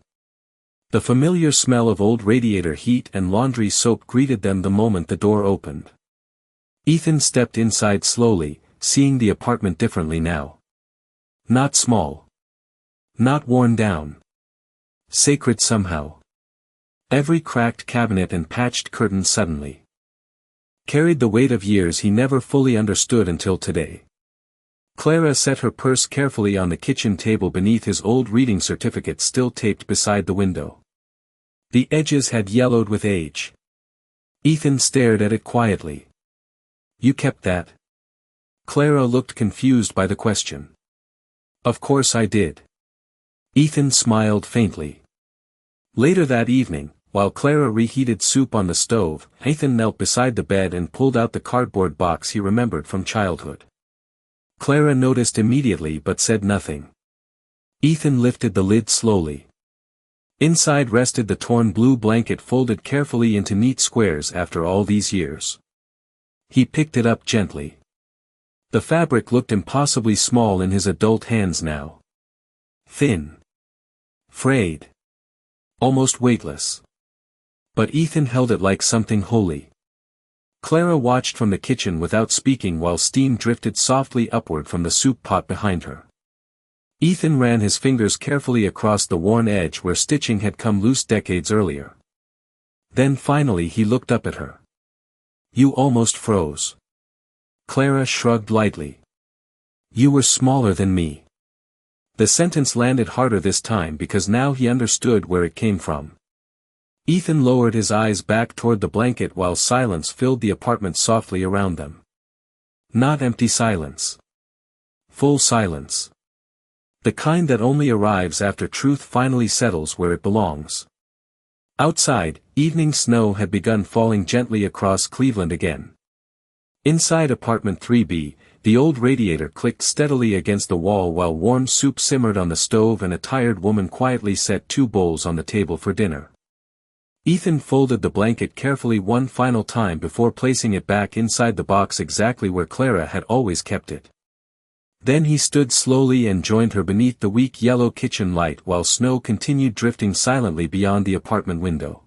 The familiar smell of old radiator heat and laundry soap greeted them the moment the door opened. Ethan stepped inside slowly, seeing the apartment differently now. Not small. Not worn down. Sacred somehow. Every cracked cabinet and patched curtain suddenly carried the weight of years he never fully understood until today. Clara set her purse carefully on the kitchen table beneath his old reading certificate still taped beside the window. The edges had yellowed with age. Ethan stared at it quietly. You kept that? Clara looked confused by the question. Of course I did. Ethan smiled faintly. Later that evening, while Clara reheated soup on the stove, Ethan knelt beside the bed and pulled out the cardboard box he remembered from childhood. Clara noticed immediately but said nothing. Ethan lifted the lid slowly. Inside rested the torn blue blanket folded carefully into neat squares after all these years. He picked it up gently. The fabric looked impossibly small in his adult hands now. Thin. Frayed. Almost weightless. But Ethan held it like something holy. Clara watched from the kitchen without speaking while steam drifted softly upward from the soup pot behind her. Ethan ran his fingers carefully across the worn edge where stitching had come loose decades earlier. Then finally he looked up at her. You almost froze. Clara shrugged lightly. You were smaller than me. The sentence landed harder this time because now he understood where it came from. Ethan lowered his eyes back toward the blanket while silence filled the apartment softly around them. Not empty silence. Full silence. The kind that only arrives after truth finally settles where it belongs. Outside, evening snow had begun falling gently across Cleveland again. Inside apartment 3B, the old radiator clicked steadily against the wall while warm soup simmered on the stove and a tired woman quietly set 2 bowls on the table for dinner. Ethan folded the blanket carefully one final time before placing it back inside the box exactly where Clara had always kept it. Then he stood slowly and joined her beneath the weak yellow kitchen light while snow continued drifting silently beyond the apartment window.